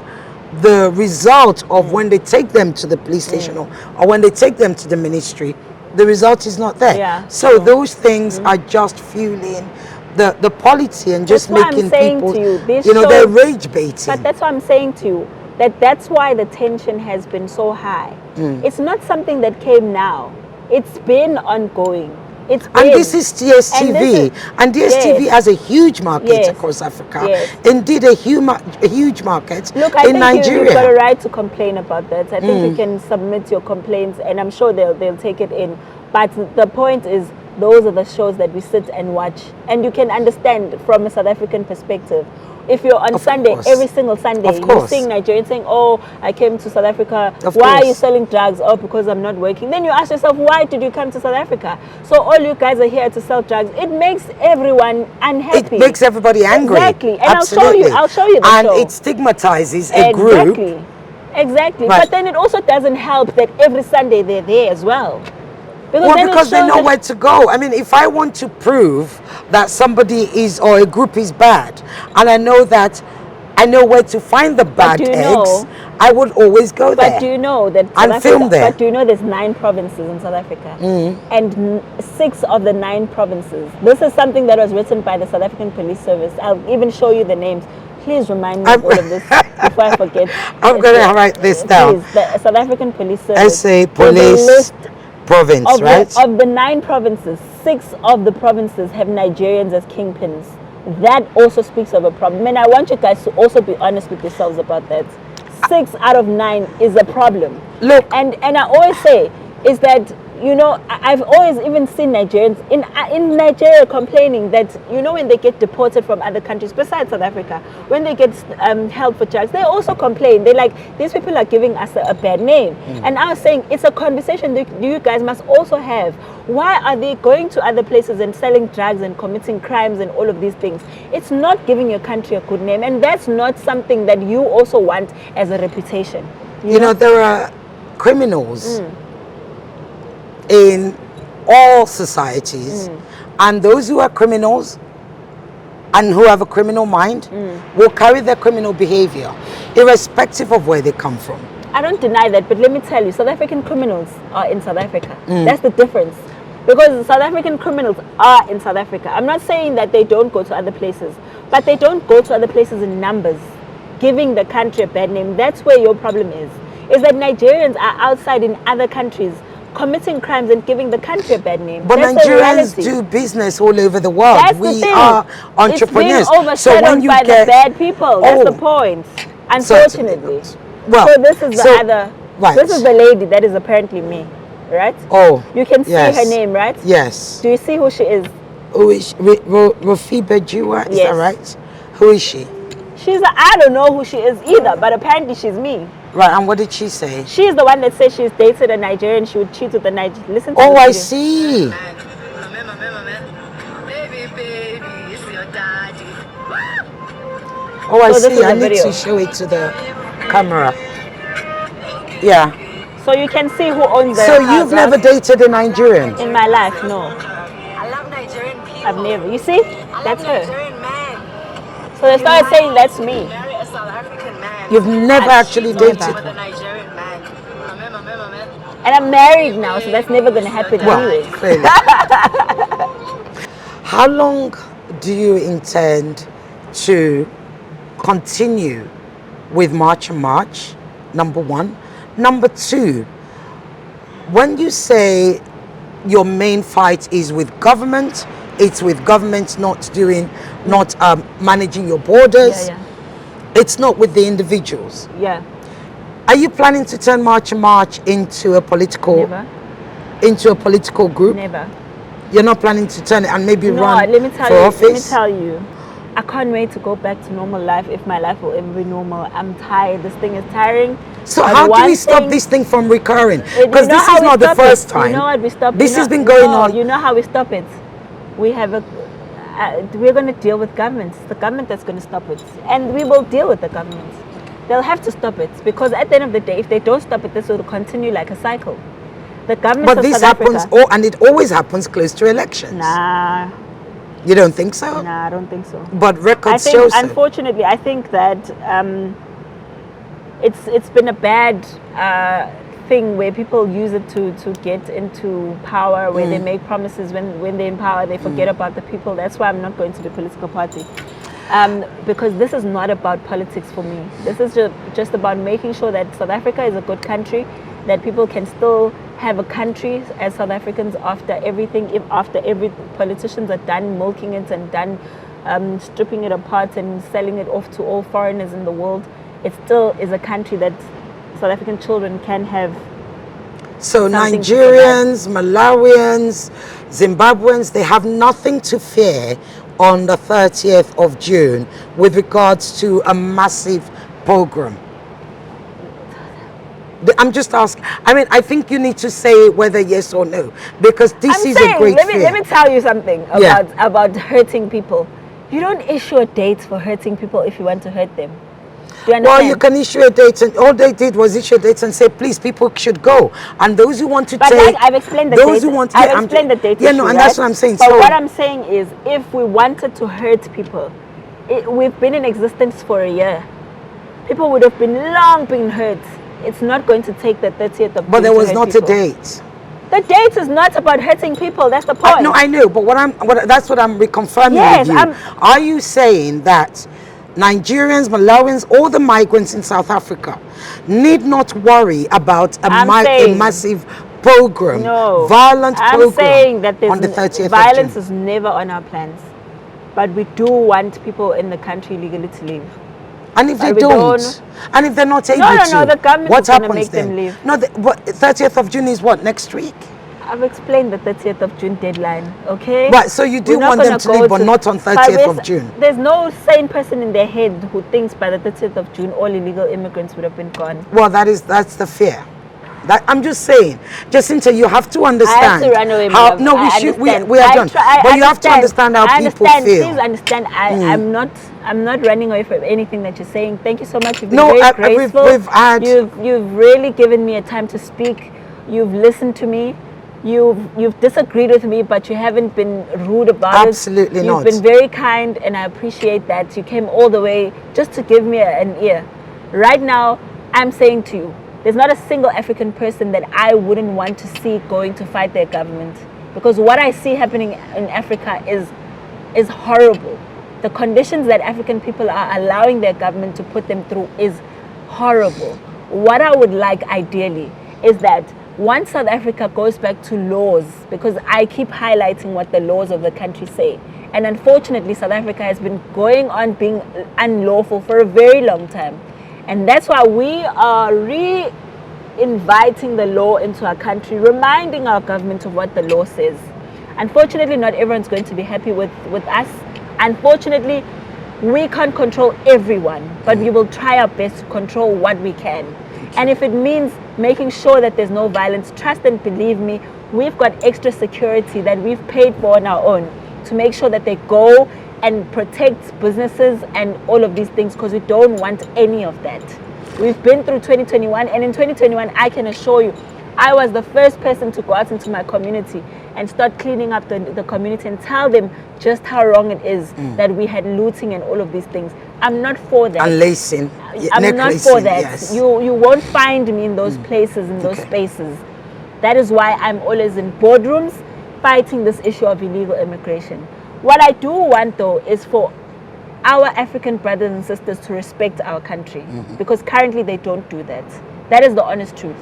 the result of when they take them to the police station or when they take them to the ministry. The result is not there. So those things are just fueling the polity and just making people, you know, they're rage baiting. But that's what I'm saying to you, that's why the tension has been so high. It's not something that came now. It's been ongoing. And this is DSTV. And DSTV has a huge market across Africa. Indeed, a huge market in Nigeria. You've got a right to complain about that. I think you can submit your complaints, and I'm sure they'll take it in. But the point is, those are the shows that we sit and watch. And you can understand from a South African perspective. If you're on Sunday, every single Sunday, you're seeing Nigerians saying, oh, I came to South Africa. Why are you selling drugs? Oh, because I'm not working. Then you ask yourself, why did you come to South Africa? So all you guys are here to sell drugs. It makes everyone unhappy. It makes everybody angry. Exactly. And I'll show you the and show. It stigmatizes a group. Exactly. But then it also doesn't help that every Sunday they're there as well. Because they know where to go. I mean, if I want to prove that somebody is or a group is bad, and I know where to find the bad eggs, I would always go there. But do you know that film there? But do you know there's 9 provinces in South Africa, and 6 of the 9 provinces. This is something that was written by the South African Police Service. I'll even show you the names. Please remind me of all of this before I forget. I'm going to write this down. Please, the South African Police Service. SA Police Province, right? Of the 9 provinces, 6 of the provinces have Nigerians as kingpins. That also speaks of a problem. And I want you guys to also be honest with yourselves about that. 6 out of 9 is a problem. Look. And I always say is that, you know, I've always even seen Nigerians in Nigeria complaining that, you know, when they get deported from other countries besides South Africa, when they get held for drugs, they also complain. They're like, these people are giving us a bad name. And I was saying, it's a conversation that you guys must also have. Why are they going to other places and selling drugs and committing crimes and all of these things? It's not giving your country a good name, and that's not something that you also want as a reputation. You know, there are criminals in all societies, and those who are criminals and who have a criminal mind will carry their criminal behavior irrespective of where they come from. I don't deny that, but let me tell you, South African criminals are in South Africa. That's the difference. Because South African criminals are in South Africa. I'm not saying that they don't go to other places, but they don't go to other places in numbers, giving the country a bad name. That's where your problem is that Nigerians are outside in other countries committing crimes and giving the country a bad name. But Nigerians do business all over the world. We are entrepreneurs. It's being overshadowed by the bad people. That's the point, unfortunately. So this is the other. Right. This is the lady that is apparently me, right? Oh, you can see her name, right? Yes. Do you see who she is? Who is she? Ireti Bakare-Yusuf? Is that right? Who is she? I don't know who she is either, but apparently she's me. Right, and what did she say? She's the one that says she's dated a Nigerian, she would cheat with a Nigerian. Listen to Oh, I see. Oh, I see. I need to show it to the camera. Yeah. So you can see who owns the So you've never dated a Nigerian? In my life, no. I love Nigerian people. I've never. You see? That's her. Nigerian man. So they started saying that's me. Marry a South African man. You've never actually dated with a Nigerian man. And I'm married now, so that's never going to happen anyway. Clearly. How long do you intend to continue with March and March? Number one. Number two, when you say your main fight is with government, It's with governments not managing your borders. Yeah. It's not with the individuals. Yeah. Are you planning to turn March and March into a political group? Never. You're not planning to turn it and maybe run for office? Let me tell you, I can't wait to go back to normal life if my life will ever be normal. I'm tired. This thing is tiring. So how do we stop this thing from recurring? Because this is not the first time. You know what we stop? This has been going on. You know how we stop it? We have we're going to deal with governments. It's the government that's going to stop it. And we will deal with the government. They'll have to stop it. Because at the end of the day, if they don't stop it, this will continue like a cycle. The government of South Africa... and it always happens close to elections. Nah. You don't think so? Nah, I don't think so. But records show so. Unfortunately, I think that it's been a bad thing where people use it to get into power, where they make promises when they're in power, they forget about the people. That's why I'm not going to the political party. Because this is not about politics for me. This is just about making sure that South Africa is a good country, that people can still have a country as South Africans after everything, after every politicians are done milking it and done stripping it apart and selling it off to all foreigners in the world. It still is a country that South African children can have. So Nigerians, Malawians, Zimbabweans, they have nothing to fear on the 30th of June with regards to a massive pogrom. I'm just asking. I mean, I think you need to say whether yes or no, because this is a great fear. Let me tell you something about hurting people. You don't issue a date for hurting people if you want to hurt them. Do you understand? Well, you can issue a date, and all they did was issue a date and say, please, people should go. And those who want to take... I've explained the those date. Who want, I've explained the date Yeah, issue, no, and right? that's what I'm saying. But so, what I'm saying is, if we wanted to hurt people, we've been in existence for a year. People would have long been hurt. It's not going to take the 30th of June. But there was not a date. The date is not about hurting people. That's the point. No, I know. But that's what I'm reconfirming with you. Are you saying that Nigerians, Malawians, all the migrants in South Africa need not worry about a massive pogrom, violent pogrom? I'm saying that on the 30th violence of June. is never on our plans. But we do want people in the country legally to leave. And if they don't, and if they're not able to, no, the government what is going to happens make then? them leave. No, 30th of June is what, next week? I've explained the 30th of June deadline, okay? Right, so you do want them to leave, but not on 30th of June. There's no sane person in their head who thinks by the 30th of June all illegal immigrants would have been gone. Well, that's the fear. I'm just saying, Jacinta, you have to understand. I have to run away. We are done. But you have to understand how people feel. Please understand. I'm not running away from anything that you're saying. Thank you so much. You've been very graceful. You've really given me a time to speak. You've listened to me. You've disagreed with me, but you haven't been rude about it. Absolutely not. You've been very kind, and I appreciate that. You came all the way just to give me an ear. Right now, I'm saying to you, there's not a single African person that I wouldn't want to see going to fight their government. Because what I see happening in Africa is horrible. The conditions that African people are allowing their government to put them through is horrible. What I would like ideally is that once South Africa goes back to laws, because I keep highlighting what the laws of the country say, and unfortunately South Africa has been going on being unlawful for a very long time. And that's why we are re-inviting the law into our country, reminding our government of what the law says. Unfortunately, not everyone's going to be happy with us. Unfortunately, we can't control everyone, but we will try our best to control what we can. And if it means making sure that there's no violence, trust and believe me, we've got extra security that we've paid for on our own to make sure that they go and protect businesses and all of these things, because we don't want any of that. We've been through 2021, and in 2021, I can assure you, I was the first person to go out into my community and start cleaning up the community and tell them just how wrong it is that we had looting and all of these things. I'm not for that. And lacing. I'm not for that. Yes. You won't find me in those places, in those spaces. That is why I'm always in boardrooms fighting this issue of illegal immigration. What I do want, though, is for our African brothers and sisters to respect our country, because currently they don't do that. That is the honest truth.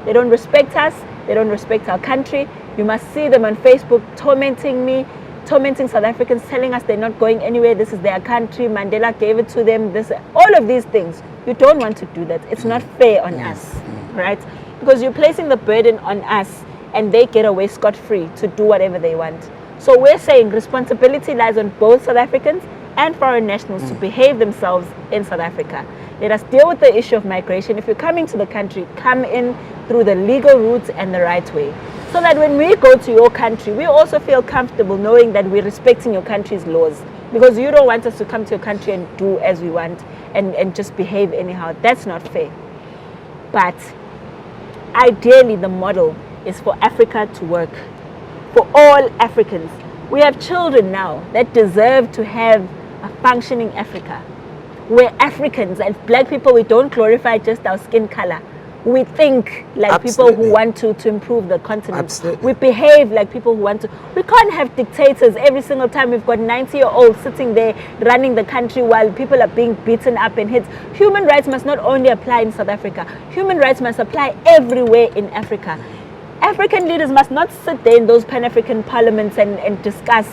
They don't respect us. They don't respect our country. You must see them on Facebook tormenting me, tormenting South Africans, telling us they're not going anywhere, this is their country, Mandela gave it to them, this, all of these things. You don't want to do that. It's not fair on us, right? Because you're placing the burden on us and they get away scot-free to do whatever they want. So we're saying responsibility lies on both South Africans and foreign nationals to behave themselves in South Africa. Let us deal with the issue of migration. If you're coming to the country, come in through the legal route and the right way. So that when we go to your country, we also feel comfortable knowing that we're respecting your country's laws. Because you don't want us to come to your country and do as we want and just behave anyhow. That's not fair. But ideally, the model is for Africa to work. For all Africans. We have children now that deserve to have a functioning Africa. We're Africans and black people, we don't glorify just our skin color. We think like people who want to improve the continent. Absolutely. We behave like people who want to. We can't have dictators every single time. We've got 90-year-olds sitting there running the country while people are being beaten up and hit. Human rights must not only apply in South Africa. Human rights must apply everywhere in Africa. African leaders must not sit there in those Pan-African parliaments and discuss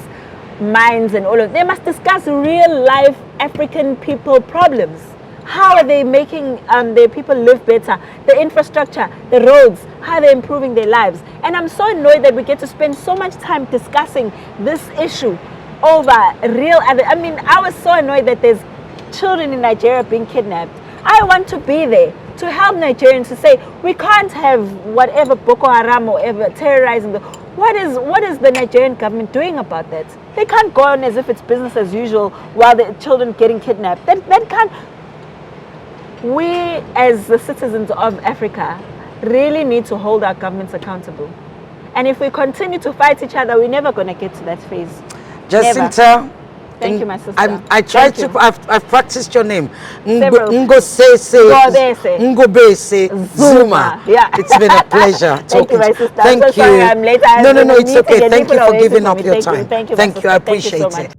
minds and all of. They must discuss real life African people problems. How are they making their people live better? The infrastructure, the roads, how they're improving their lives. And I'm so annoyed that we get to spend so much time discussing this issue over real other. I mean, I was so annoyed that there's children in Nigeria being kidnapped. I want to be there to help Nigerians to say we can't have whatever Boko Haram or ever terrorizing the. What is the Nigerian government doing about that? They can't go on as if it's business as usual while the children getting kidnapped. That can't. We as the citizens of Africa really need to hold our governments accountable. And if we continue to fight each other, we're never going to get to that phase. Jacinta, thank you, my sister. I tried to. I've practiced your name. Ngobese-Zuma. Yeah. It's been a pleasure Thank you, talking. my sister. Thank I'm so sorry you. I'm late. No, it's okay. Meeting and Thank you people are for waiting giving for up me. your Thank you. time. Thank you, my Thank you. I sister. Thank you so appreciate much. it.